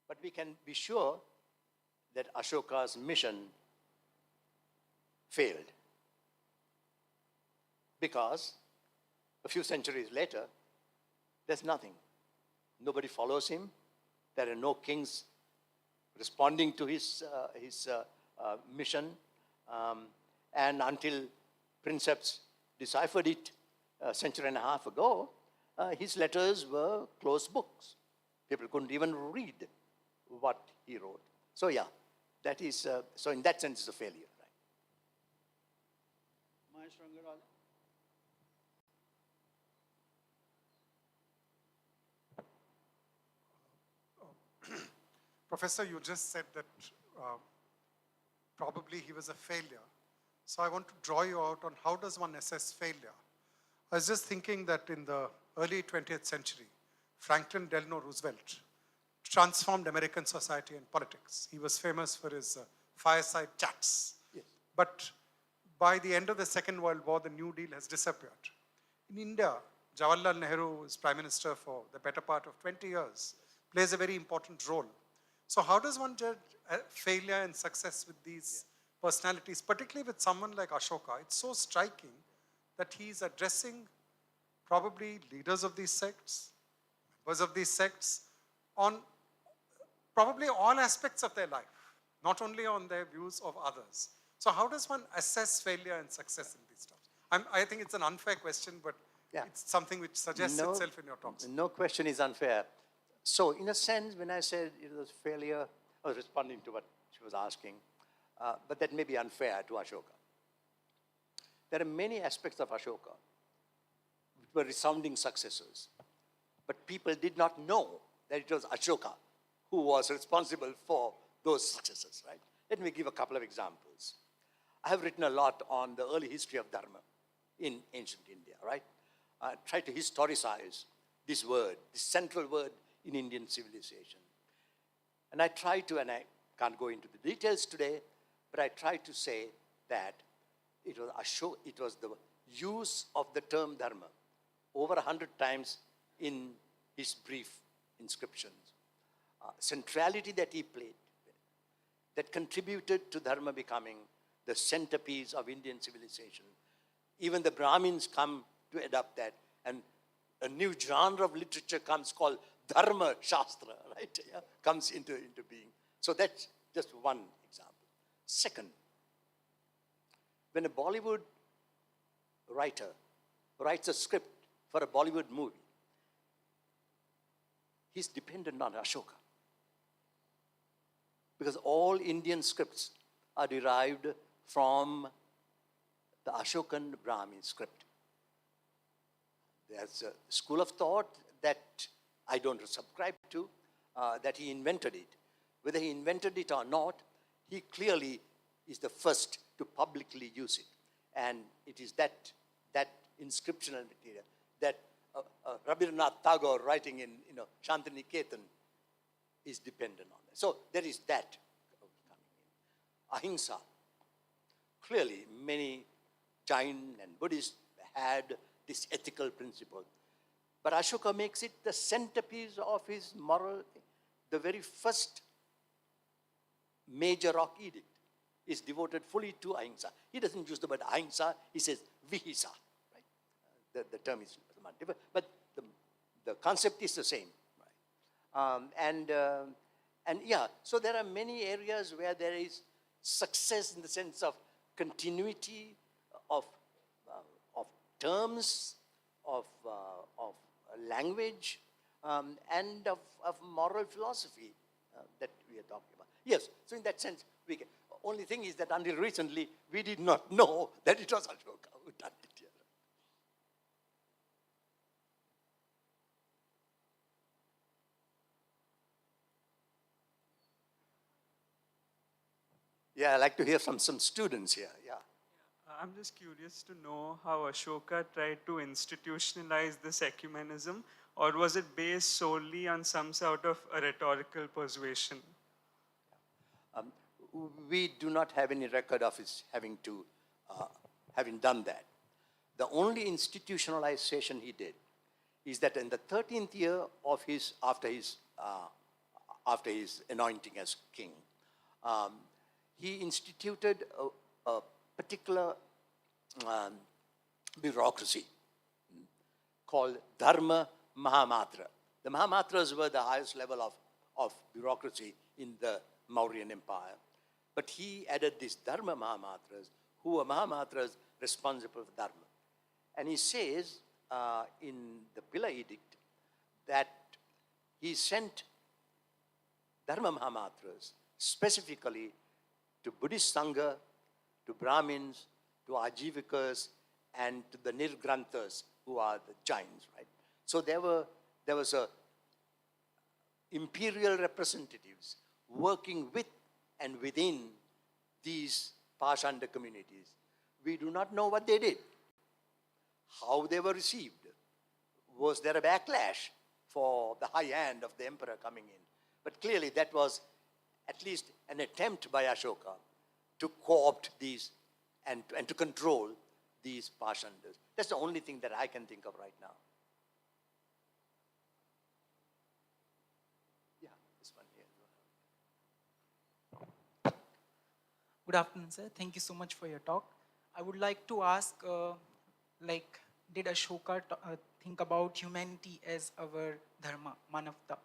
But we can be sure that Ashoka's mission failed, because a few centuries later, there's nothing. Nobody follows him. There are no kings responding to his mission. And until Princeps deciphered it a century and a half ago, his letters were closed books. People couldn't even read what he wrote. So yeah, that is, so in that sense, it's a failure. Right? Mahesh Rangarajan. Professor, you just said that probably he was a failure. So I want to draw you out on how does one assess failure. I was just thinking that in the early 20th century, Franklin Delano Roosevelt transformed American society and politics. He was famous for his fireside chats. Yes. But by the end of the Second World War, the New Deal has disappeared. In India, Jawaharlal Nehru was Prime Minister for the better part of 20 years, plays a very important role. So how does one judge failure and success with these personalities, particularly with someone like Ashoka? It's so striking that he's addressing probably leaders of these sects, members of these sects, on probably all aspects of their life, not only on their views of others. So how does one assess failure and success in these terms? I think it's an unfair question, but it's something which suggests itself in your talks. No question is unfair. So in a sense, when I said it was failure, I was responding to what she was asking, but that may be unfair to Ashoka. There are many aspects of Ashoka which were resounding successes, but people did not know that it was Ashoka who was responsible for those successes, right? Let me give a couple of examples. I have written a lot on the early history of dharma in ancient India, right? I try to historicize this word, this central word in Indian civilization. And I try to, and I can't go into the details today, but I try to say that it was the use of the term dharma over 100 times in his brief inscriptions. Centrality that he played, that contributed to dharma becoming the centerpiece of Indian civilization. Even the Brahmins come to adopt that, and a new genre of literature comes called Dharmashastra, right? Yeah, comes into being. So that's just one example. Second, when a Bollywood writer writes a script for a Bollywood movie, he's dependent on Ashoka. Because all Indian scripts are derived from the Ashokan Brahmin script. There's a school of thought that I don't subscribe to, that he invented it. Whether he invented it or not, he clearly is the first to publicly use it. And it is that inscriptional material that Rabindranath Tagore writing in Shantiniketan is dependent on that. So there is that coming in. Ahimsa. Clearly, many Jain and Buddhists had this ethical principle. But Ashoka makes it the centerpiece of his moral thing. The very first major rock edict is devoted fully to ahimsa. He doesn't use the word ahimsa, he says vihisa. Right? The term is somewhat different, but the concept is the same. Right? And yeah, so there are many areas where there is success in the sense of continuity of terms, of language, and of moral philosophy that we are talking about. Yes, so in that sense, we can. Only thing is that until recently, we did not know that it was Ashoka who done it here. Yeah, I'd like to hear from some students here. Yeah. I'm just curious to know how Ashoka tried to institutionalize this ecumenism, or was it based solely on some sort of a rhetorical persuasion? We do not have any record of his having done that. The only institutionalization he did is that in the 13th year of after his anointing as king, he instituted a particular bureaucracy called Dharma Mahamatra. The Mahamatras were the highest level of bureaucracy in the Mauryan Empire. But he added these Dharma Mahamatras, who were Mahamatras responsible for Dharma. And he says in the Pilla Edict that he sent Dharma Mahamatras specifically to Buddhist Sangha, to Brahmins, to Ajivikas, and to the Nirgranthas, who are the Jains, right? So there was imperial representatives working with and within these Pashanda communities. We do not know what they did, how they were received. Was there a backlash for the high hand of the emperor coming in? But clearly that was at least an attempt by Ashoka to co-opt these and to control these Pashandas. That's the only thing that I can think of right now. Yeah, this one here. Good afternoon, sir. Thank you so much for your talk. I would like to ask, did Ashoka think about humanity as our dharma, manavta?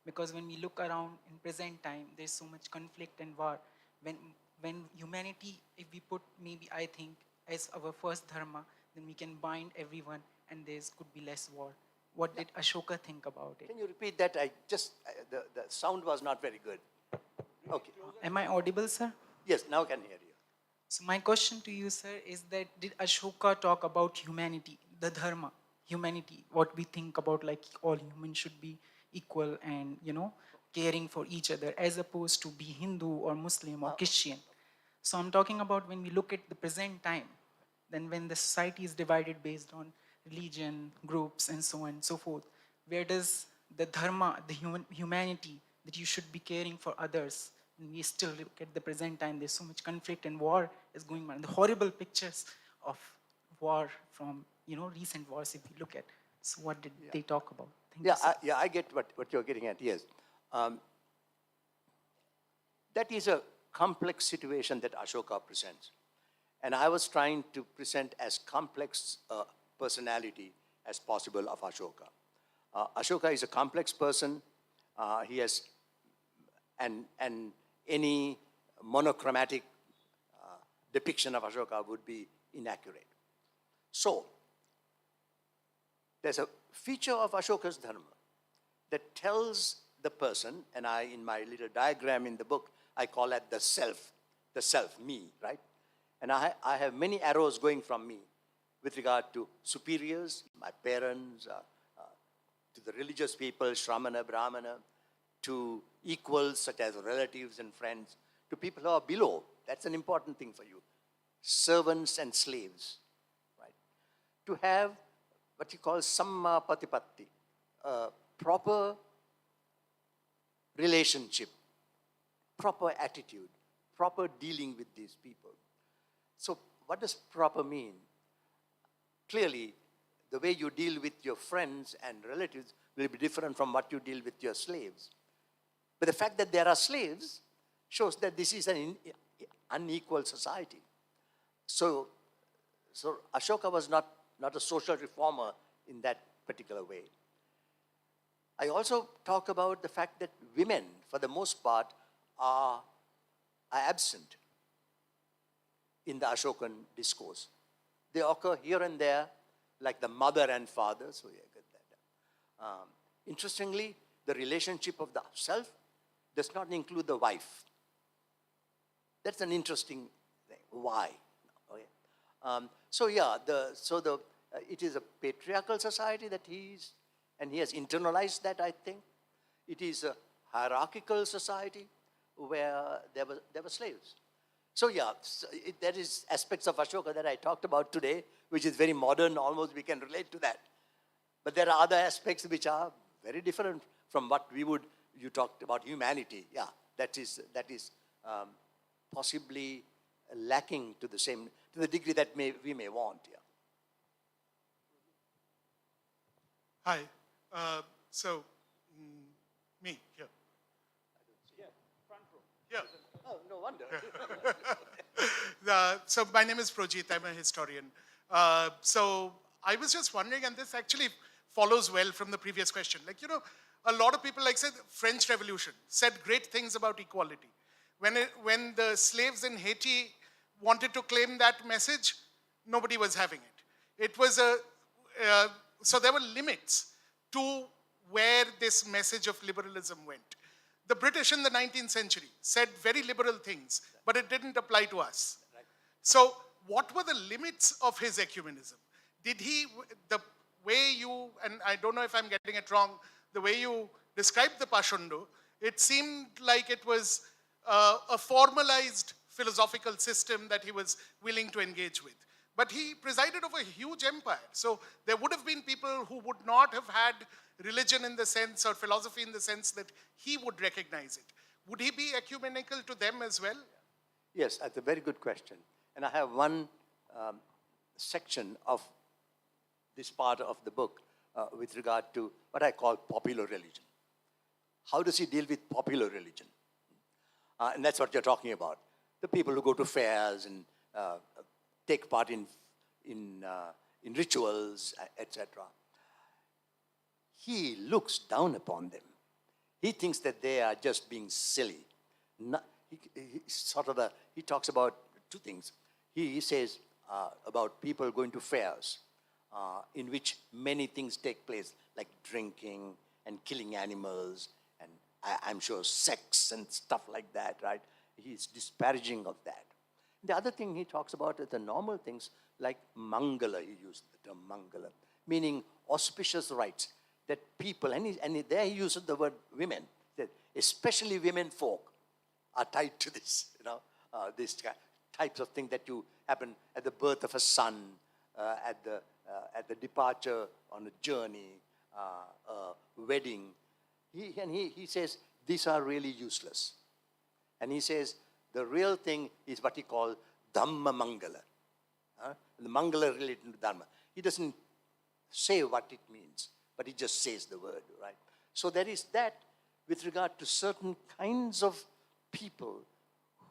Because when we look around in present time, there's so much conflict and war. When humanity, if we put maybe I think as our first dharma, then we can bind everyone and there could be less war. What did Ashoka think about it? Can you repeat that? The sound was not very good. Okay. Am I audible, sir? Yes, now I can hear you. So my question to you, sir, is that did Ashoka talk about humanity, the dharma, humanity, what we think about like all humans should be equal and, caring for each other as opposed to be Hindu or Muslim or Christian? So I'm talking about when we look at the present time, then when the society is divided based on religion, groups, and so on and so forth, where does the dharma, the humanity, that you should be caring for others, and we still look at the present time, there's so much conflict and war is going on. The horrible pictures of war from, recent wars if you look at. So what did they talk about? Thank you, sir. I get what you're getting at, yes. That is a complex situation that Ashoka presents. And I was trying to present as complex a personality as possible of Ashoka. Ashoka is a complex person. He has, and any monochromatic depiction of Ashoka would be inaccurate. So, there's a feature of Ashoka's dharma that tells the person, and in my little diagram in the book, I call it the self, me, right? And I have many arrows going from me with regard to superiors, my parents, to the religious people, Shramana, Brahmana, to equals such as relatives and friends, to people who are below. That's an important thing for you. Servants and slaves, right? To have what you call samma patipatti, proper relationship, proper attitude, proper dealing with these people. So what does proper mean? Clearly, the way you deal with your friends and relatives will be different from what you deal with your slaves. But the fact that there are slaves shows that this is an unequal society. So Ashoka was not a social reformer in that particular way. I also talk about the fact that women, for the most part, are absent in the Ashokan discourse. They occur here and there, like the mother and father, so you get that. Interestingly, the relationship of the self does not include the wife. That's an interesting thing. Why? Okay. It is a patriarchal society that and he has internalized that, I think. It is a hierarchical society where there were slaves. So there is aspects of Ashoka that I talked about today, which is very modern, almost we can relate to that. But there are other aspects which are very different from what you talked about humanity. Yeah, that is possibly lacking to the degree that we may want, yeah. Hi. Me, here. Yeah, front row. Yeah. Oh, no wonder. So my name is Projit, I'm a historian. So I was just wondering, and this actually follows well from the previous question. A lot of people, say, the French Revolution said great things about equality. When the slaves in Haiti wanted to claim that message, nobody was having it. It was so there were limits to where this message of liberalism went. The British in the 19th century said very liberal things, but it didn't apply to us. So what were the limits of his ecumenism? The way you, and I don't know if I'm getting it wrong, the way you describe the Pashundo It seemed like it was a formalized philosophical system that he was willing to engage with. But he presided over a huge empire. So there would have been people who would not have had religion in the sense or philosophy in the sense that he would recognize it. Would he be ecumenical to them as well? Yes, that's a very good question. And I have one section of this part of the book with regard to what I call popular religion. How does he deal with popular religion? And that's what you're talking about. The people who go to fairs and take part in rituals, etc. He looks down upon them. He thinks that they are just being silly. He talks about two things. He says about people going to fairs in which many things take place, like drinking and killing animals, and I'm sure sex and stuff like that, right? He's disparaging of that. The other thing he talks about is the normal things like mangala. He used the term mangala, meaning auspicious rites that people, and there he uses the word women, that especially women folk are tied to this, these types of things that you happen at the birth of a son, at the departure on a journey, a wedding. He says these are really useless. And he says the real thing is what he calls dhamma mangala. The mangala related to dharma. He doesn't say what it means, but he just says the word, right? So there is that with regard to certain kinds of people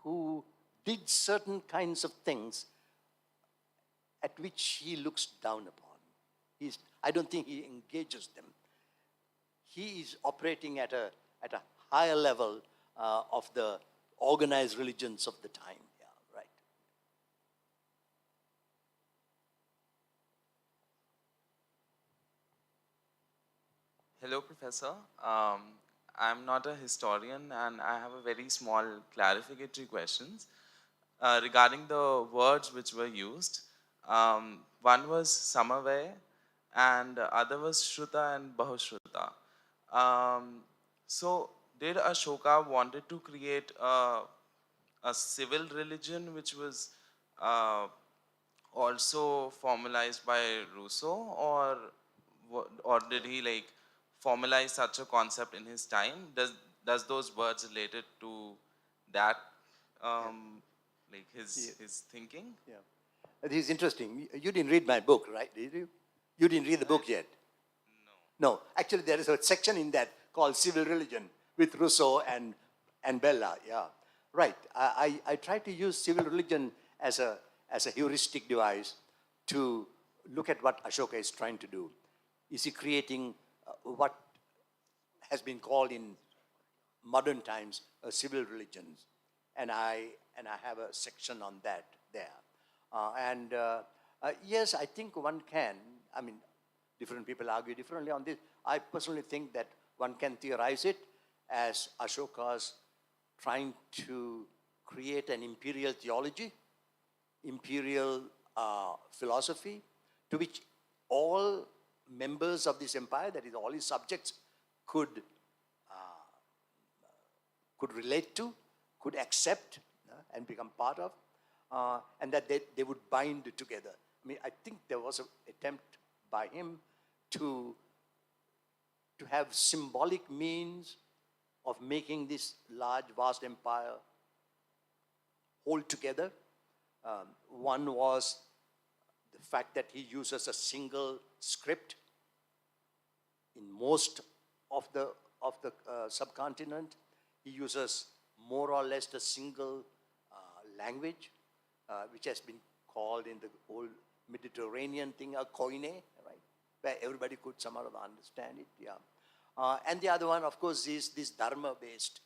who did certain kinds of things at which he looks down upon. I don't think he engages them. He is operating at a higher level of the organized religions of the time. Yeah, right. Hello, Professor. I'm not a historian, and I have a very small clarificatory questions regarding the words which were used. One was samavaya, and the other was shruta and bahushruta. So, did Ashoka wanted to create a civil religion which was also formalized by Rousseau, or did he formalize such a concept in his time? Does those words related to that his thinking? Yeah. This is interesting. You didn't read my book, right? Did you? You didn't read the book yet? No. Actually, there is a section in that called Civil Religion with Rousseau and Bella. Yeah. Right. I try to use civil religion as a heuristic device to look at what Ashoka is trying to do. Is he creating what has been called in modern times a civil religion? And I have a section on that there. Yes, I think one can. I mean, different people argue differently on this. I personally think that one can theorize it as Ashoka's trying to create an imperial theology, imperial philosophy, to which all members of this empire, that is all his subjects, could relate to, could accept and become part of, and that they would bind together. I mean, I think there was an attempt by him to have symbolic means of making this large, vast empire hold together. One was the fact that he uses a single script in most of the subcontinent. He uses more or less a single language, which has been called in the old Mediterranean thing a koine, right? Where everybody could somehow understand it. Yeah. And the other one, of course, is this dharma-based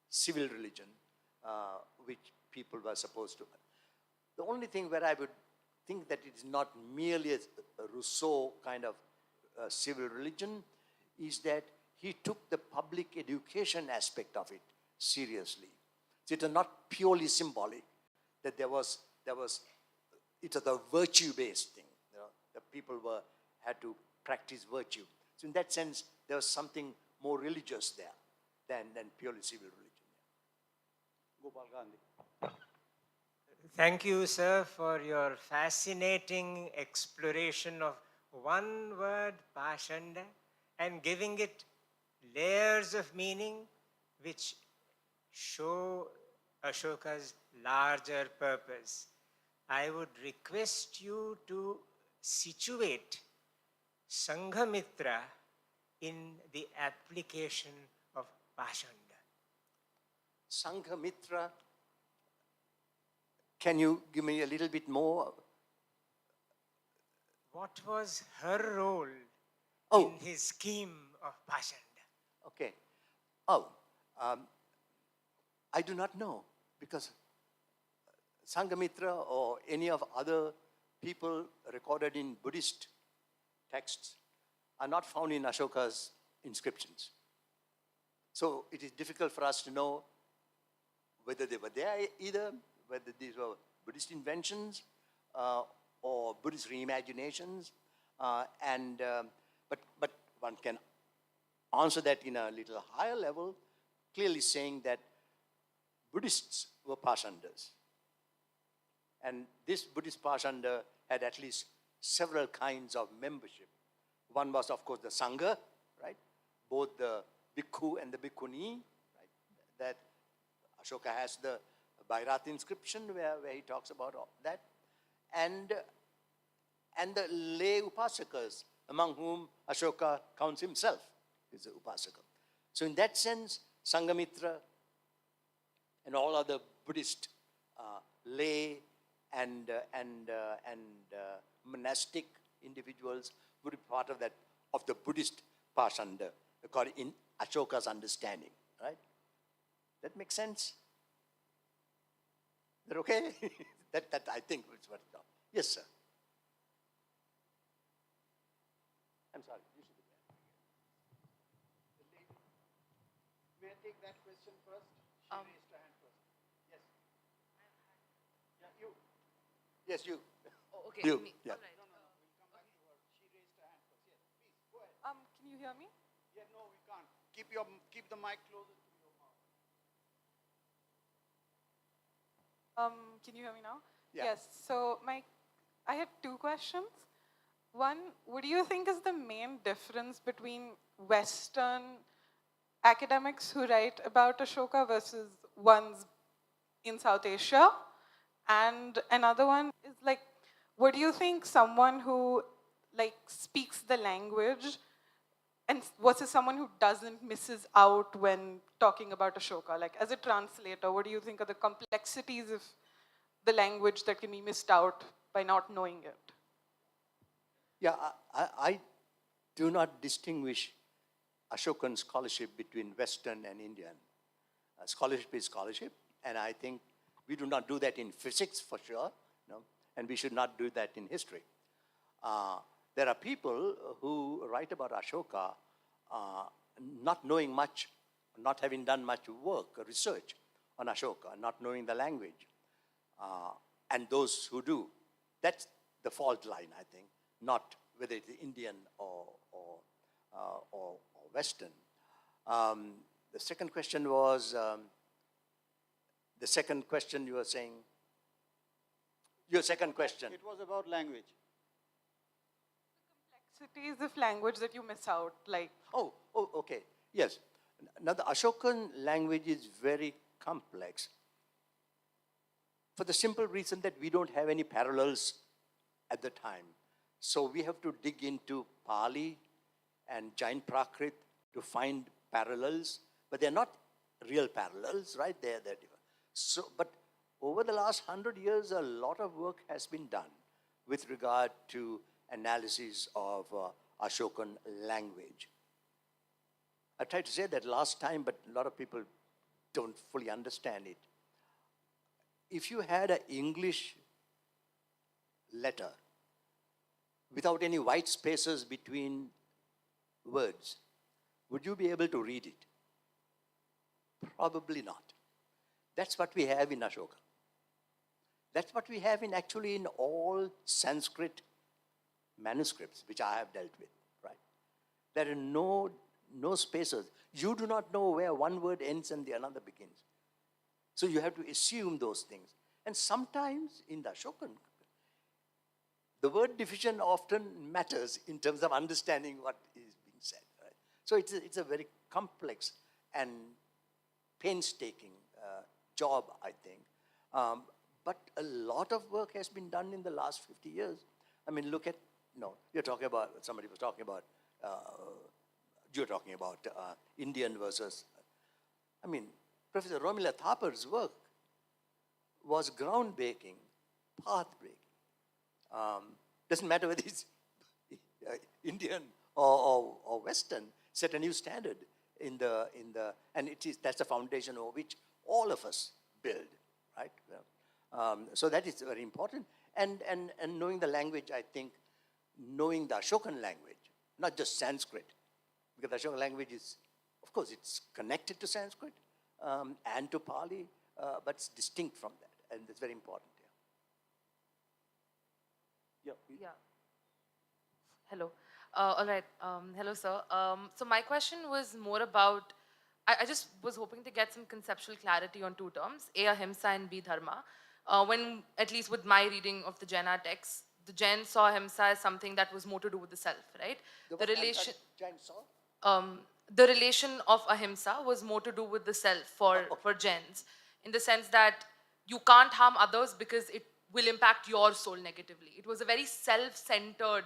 civil religion, which people were supposed to. The only thing where I would think that it is not merely a Rousseau kind of civil religion is that he took the public education aspect of it seriously. So it was not purely symbolic, that it was a virtue-based thing. The people had to practice virtue. So in that sense, there was something more religious there. than purely civil religion. Gopal Gandhi. Thank you, sir, for your fascinating exploration of one word, Pashanda, and giving it layers of meaning which show Ashoka's larger purpose. I would request you to situate Sanghamitra in the application of Pashanda. Sanghamitra, can you give me a little bit more? What was her role Oh. in his scheme of Pashanda? Okay. Oh, I do not know, because Sanghamitra or any of other people recorded in Buddhist texts are not found in Ashoka's inscriptions. So it is difficult for us to know whether they were there either, whether these were Buddhist inventions or Buddhist reimaginations. But one can answer that in a little higher level, clearly saying that Buddhists were Pashandas. And this Buddhist Pashanda had at least several kinds of membership. One was, of course, the Sangha, right? Both the Bhikkhu and the Bhikkhuni, right? That Ashoka has the Bhairati inscription where he talks about all that. And the lay upasakas, among whom Ashoka counts himself as an upasaka. So in that sense, Sanghamitra and all other Buddhist lay and monastic individuals would be part of that, of the Buddhist Pashanda, according in Ashoka's understanding, right? That makes sense? Is that okay? that I think is what it is. Yes, sir. I'm sorry. You should be there. The lady. May I take that question first? She raised her hand first. Yes. Yeah, you. Yes, you. Oh, okay. You. Me. Yeah. All right. No, we'll come back to her. She raised her hand first. Yes, please, go ahead. Can you hear me? Yeah, no, we can't. Keep the mic closer to your mouth. Can you hear me now? Yeah. Yes. So I had two questions. One, what do you think is the main difference between Western academics who write about Ashoka versus ones in South Asia? And another one is like, what do you think someone who like speaks the language and versus someone who doesn't misses out when talking about Ashoka? Like as a translator, what do you think are the complexities of the language that can be missed out by not knowing it? Yeah, I do not distinguish Ashokan scholarship between Western and Indian. Scholarship is scholarship, and I think we do not do that in physics for sure, and we should not do that in history. There are people who write about Ashoka not knowing much, not having done much work, research on Ashoka, not knowing the language. And those who do, that's the fault line, I think, not whether it's Indian or Western. The second question was, the second question you were saying, your second question. It was about language. Complexities of language that you miss out, like. Oh, okay, yes. Now the Ashokan language is very complex for the simple reason that we don't have any parallels at the time. So we have to dig into Pali and Jain Prakrit to find parallels, but they're not real parallels, right? They're different. So, but over the last 100 years, a lot of work has been done with regard to analysis of Ashokan language. I tried to say that last time, but a lot of people don't fully understand it. If you had an English letter without any white spaces between words, would you be able to read it? Probably not. That's what we have in Ashoka. That's what we have actually in all Sanskrit manuscripts, which I have dealt with, right? There are no spaces. You do not know where one word ends and the another begins. So you have to assume those things. And sometimes in the Ashokan, the word division often matters in terms of understanding what is being said. Right? So it's a very complex and painstaking job, I think. But a lot of work has been done in the last 50 years. I mean, look at, you're talking about, somebody was talking about, you're talking about Indian versus, I mean, Professor Romila Thapar's work was groundbreaking, path-breaking. Doesn't matter whether it's Indian or Western, set a new standard in the and that's the foundation over which all of us build, right? So that is very important. And knowing the language, I think, knowing the Ashokan language, not just Sanskrit, because the Ashokan language is, of course, it's connected to Sanskrit and to Pali, but it's distinct from that, and it's very important. Yeah. Yeah. Hello. All right. Hello, sir. So my question was more about, I just was hoping to get some conceptual clarity on two terms, A, ahimsa, and B, dharma. When, at least with my reading of the Jaina texts, the Jain saw ahimsa as something that was more to do with the self, right? The relation, Jain saw? The relation of ahimsa was more to do with the self for Jains, in the sense that you can't harm others because it will impact your soul negatively. It was a very self-centered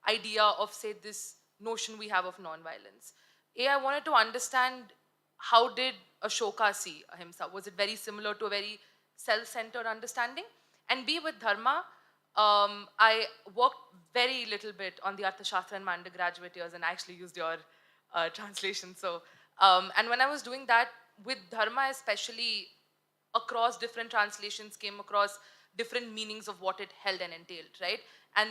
idea of, say, this notion we have of non-violence. A, I wanted to understand, how did Ashoka see ahimsa? Was it very similar to a very self-centered understanding? And B, with dharma, I worked very little bit on the Arthashastra in my undergraduate years, and I actually used your translation. So, and when I was doing that, with dharma especially, across different translations, came across different meanings of what it held and entailed, right? And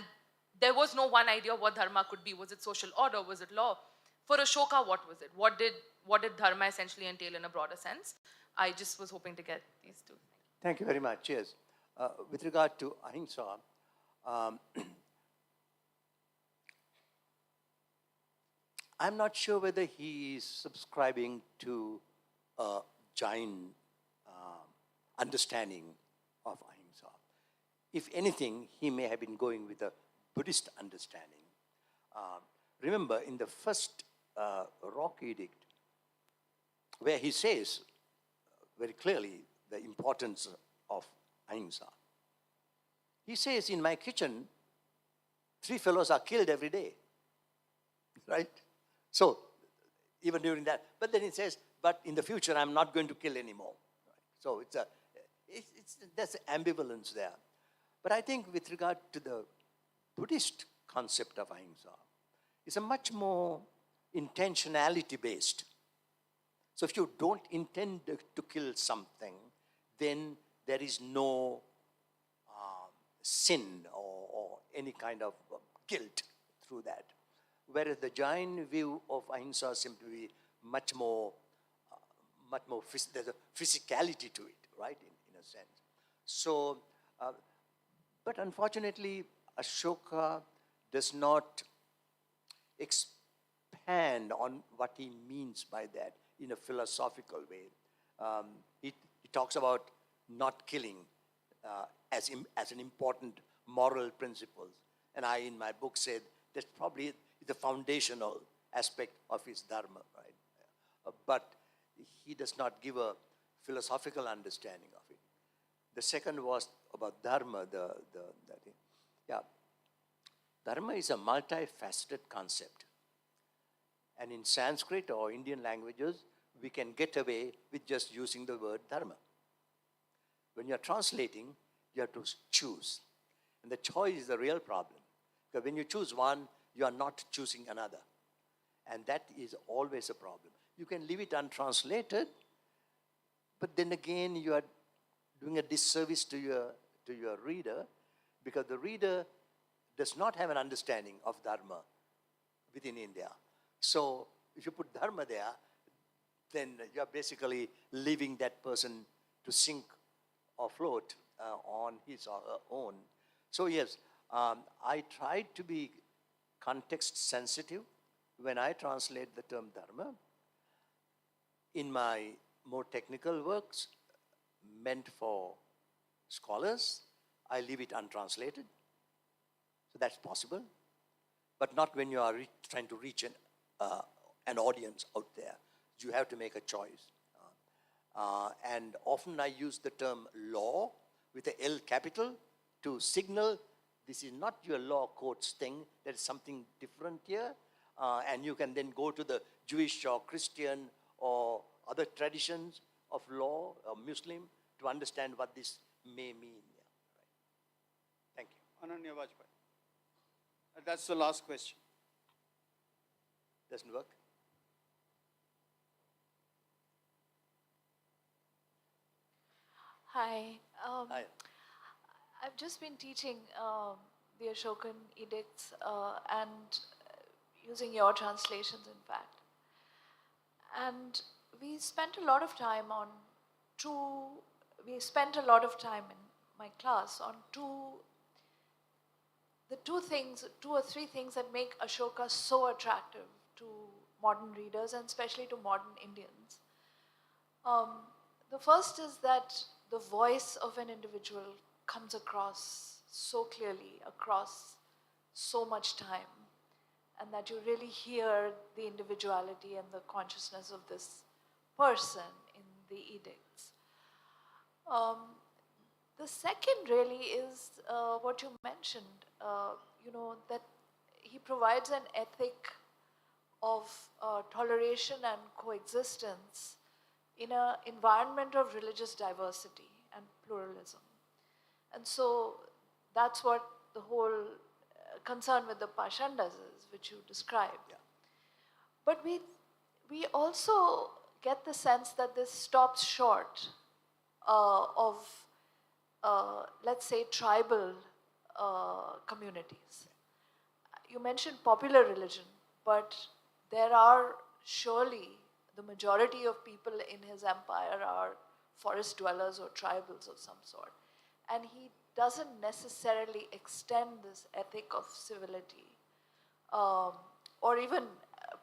there was no one idea what dharma could be. Was it social order? Was it law? For Ashoka, what was it? What did dharma essentially entail in a broader sense? I just was hoping to get these two. Thank you very much. Yes. With regard to ahimsa, I'm not sure whether he is subscribing to a Jain understanding of ahimsa. If anything, he may have been going with a Buddhist understanding. Remember, in the first rock edict, where he says very clearly the importance of ahimsa, he says, in my kitchen, 3 fellows are killed every day, right? So, even during that, but then he says, but in the future, I'm not going to kill anymore. Right? So, there's ambivalence there. But I think with regard to the Buddhist concept of ahimsa, it's a much more intentionality based. So if you don't intend to kill something, then there is no sin or any kind of guilt through that. Whereas the Jain view of ahimsa seems to be much more, there's a physicality to it, right, in a sense. So, but unfortunately, Ashoka does not expand on what he means by that in a philosophical way. He talks about not killing as an important moral principle. And I, in my book, said that's probably the foundational aspect of his dharma, right? But he does not give a philosophical understanding of it. The second was about dharma. Dharma is a multifaceted concept. And in Sanskrit or Indian languages, we can get away with just using the word dharma. When you're translating, you have to choose. And the choice is the real problem. Because when you choose one, you are not choosing another. And that is always a problem. You can leave it untranslated, but then again, you are doing a disservice to your reader, because the reader does not have an understanding of dharma within India. So if you put dharma there, then you are basically leaving that person to sink or float on his or her own. So yes, I tried to be context sensitive when I translate the term dharma, in my more technical works meant for scholars, I leave it untranslated. So that's possible, but not when you are trying to reach an audience out there. You have to make a choice. And often I use the term law with a L capital to signal this is not your law courts thing, there is something different here. And you can then go to the Jewish or Christian or other traditions of law or Muslim to understand what this may mean. Yeah. Right. Thank you. Ananya Vajpayee. That's the last question. Doesn't work? Hi. Hi. I've just been teaching the Ashokan edicts and using your translations, in fact. And we spent a lot of time in my class on two or three things that make Ashoka so attractive to modern readers and especially to modern Indians. The first is that the voice of an individual comes across so clearly, across so much time, and that you really hear the individuality and the consciousness of this person in the edicts. The second really is what you mentioned, that he provides an ethic of toleration and coexistence in an environment of religious diversity and pluralism. And so that's what the whole concern with the Pashandas is, which you described. Yeah. But we also get the sense that this stops short of, let's say, tribal communities. You mentioned popular religion, but there are surely the majority of people in his empire are forest dwellers or tribals of some sort. And he doesn't necessarily extend this ethic of civility or even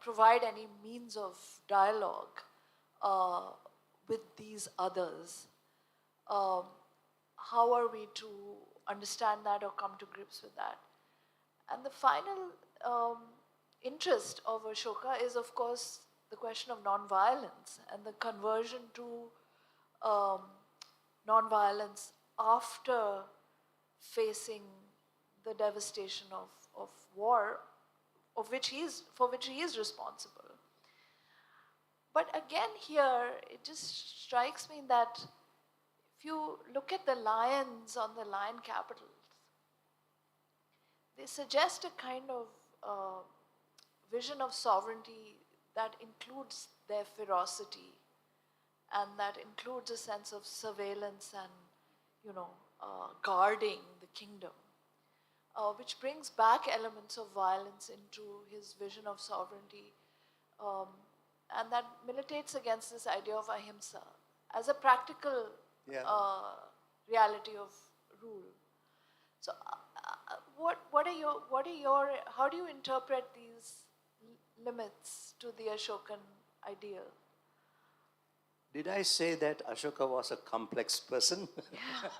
provide any means of dialogue with these others. How are we to understand that or come to grips with that? And the final interest of Ashoka is, of course, the question of nonviolence and the conversion to nonviolence after facing the devastation of war, for which he is responsible. But again here, it just strikes me that if you look at the lions on the lion capitals, they suggest a kind of vision of sovereignty that includes their ferocity and that includes a sense of surveillance and, guarding the kingdom, which brings back elements of violence into his vision of sovereignty, and that militates against this idea of ahimsa as a practical reality of rule. So, how do you interpret these limits to the Ashokan ideal? Did I say that Ashoka was a complex person? Yeah.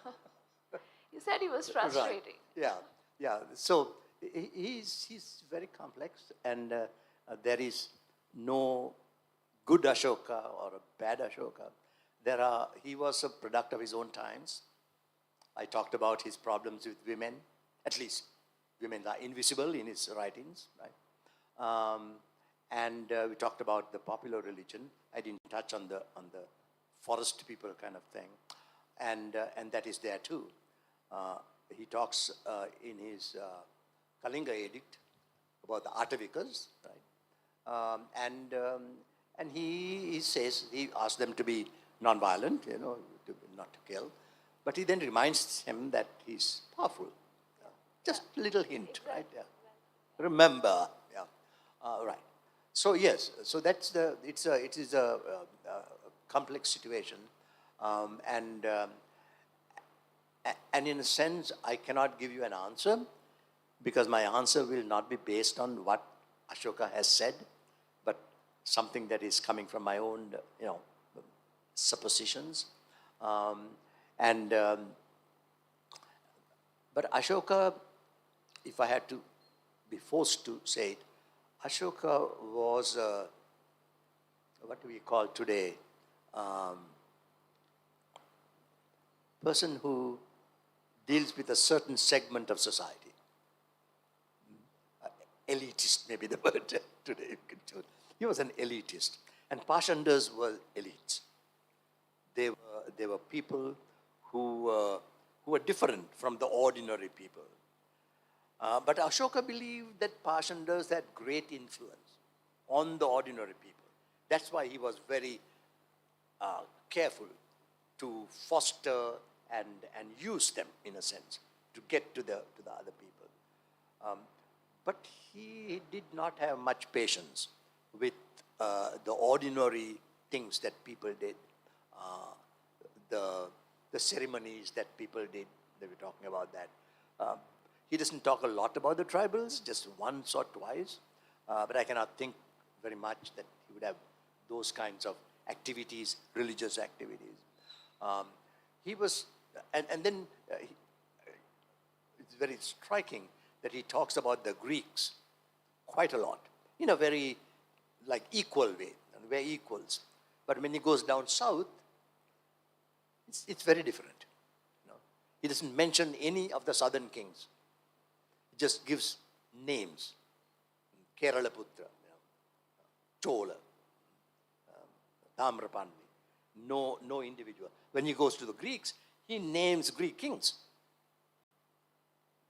You said he was frustrating. Right. Yeah. So he's very complex, and there is no good Ashoka or a bad Ashoka. He was a product of his own times. I talked about his problems with women. At least women are invisible in his writings, right? And we talked about the popular religion. I didn't touch on the forest people kind of thing, and that is there too. He talks in his Kalinga edict about the Atavikas, right? And he says, he asks them to be non-violent, not to kill, but he then reminds him that he's powerful. Just a little hint, right? Yeah. Remember, right. So yes, so it is a complex situation, and in a sense, I cannot give you an answer because my answer will not be based on what Ashoka has said, but something that is coming from my own, suppositions. But Ashoka, if I had to be forced to say it, Ashoka was, what do we call today, person who deals with a certain segment of society. Elitist, maybe the word today. He was an elitist. And Pashandas were elites. They were people who were different from the ordinary people. But Ashoka believed that Pashandas had great influence on the ordinary people. That's why he was very careful to foster and use them, in a sense, to get to the other people. But he did not have much patience with the ordinary things that people did, the ceremonies that people did. They were talking about that. He doesn't talk a lot about the tribals, just once or twice, but I cannot think very much that he would have those kinds of activities, religious activities. He was, and then it's very striking that he talks about the Greeks quite a lot, in a very equal way, and we're equals. But when he goes down south, it's very different. He doesn't mention any of the southern kings. He just gives names. Keralaputra, Chola, Tamrapandi, no individual. When he goes to the Greeks, he names Greek kings.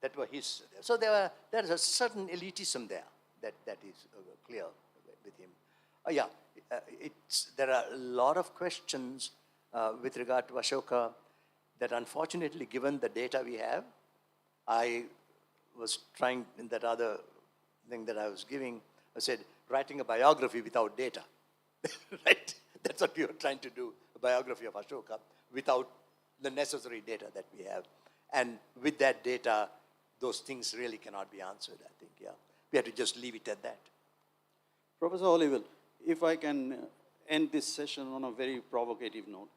That were his. So there is a certain elitism there that is clear with him. There are a lot of questions with regard to Ashoka that, unfortunately, given the data we have, I was trying in that other thing that I was giving, I said, writing a biography without data. Right? That's what we were trying to do, a biography of Ashoka, without the necessary data that we have. And with that data, those things really cannot be answered, I think, yeah. We have to just leave it at that. Professor Olivelle, if I can end this session on a very provocative note.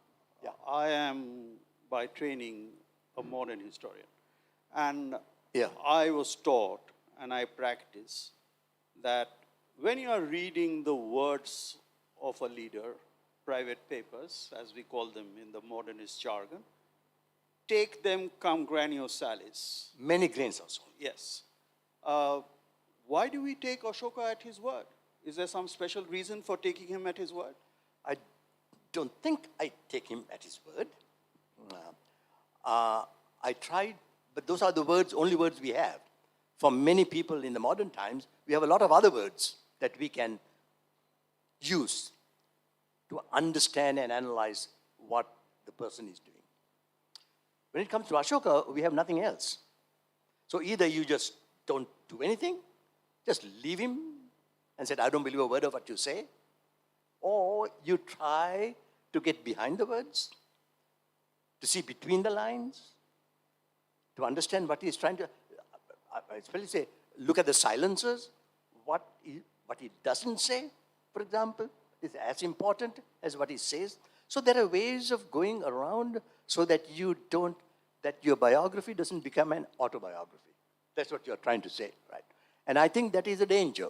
Yeah. I am, by training, a modern historian. And I was taught, and I practice, that when you are reading the words of a leader, private papers, as we call them in the modernist jargon, take them cum granio salis. Many grains of salt. Yes. Why do we take Ashoka at his word? Is there some special reason for taking him at his word? I don't think I take him at his word. I tried, but those are the words, only words we have. For many people in the modern times, we have a lot of other words that we can use to understand and analyze what the person is doing. When it comes to Ashoka, we have nothing else. So either you just don't do anything, just leave him and said, I don't believe a word of what you say, or you try to get behind the words, to see between the lines, to understand what he's trying to, especially say, look at the silences, what he doesn't say, for example, is as important as what he says. So there are ways of going around so that that your biography doesn't become an autobiography. That's what you're trying to say, right? And I think that is a danger.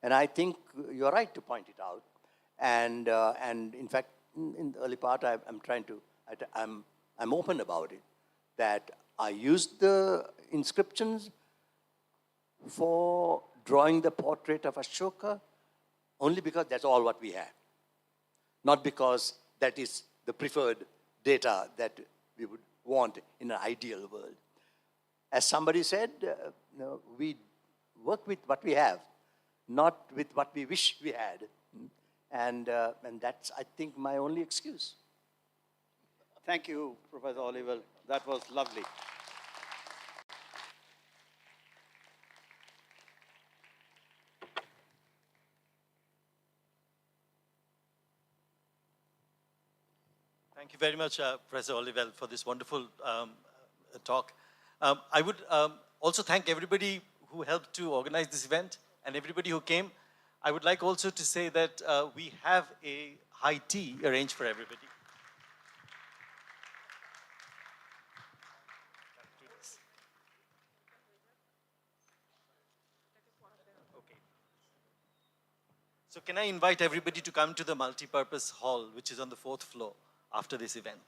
And I think you're right to point it out. And in fact, in the early part, I'm open about it, that I used the inscriptions for drawing the portrait of Ashoka only because that's all what we have. Not because that is the preferred data that we would want in an ideal world. As somebody said, we work with what we have, not with what we wish we had. And that's, I think, my only excuse. Thank you, Professor Olivelle. That was lovely. Thank you very much, Professor Olivelle, for this wonderful talk. I would also thank everybody who helped to organize this event. and everybody who came. I would like also to say that we have a high tea arranged for everybody. Okay. So can I invite everybody to come to the multi-purpose hall, which is on the 4th floor after this event?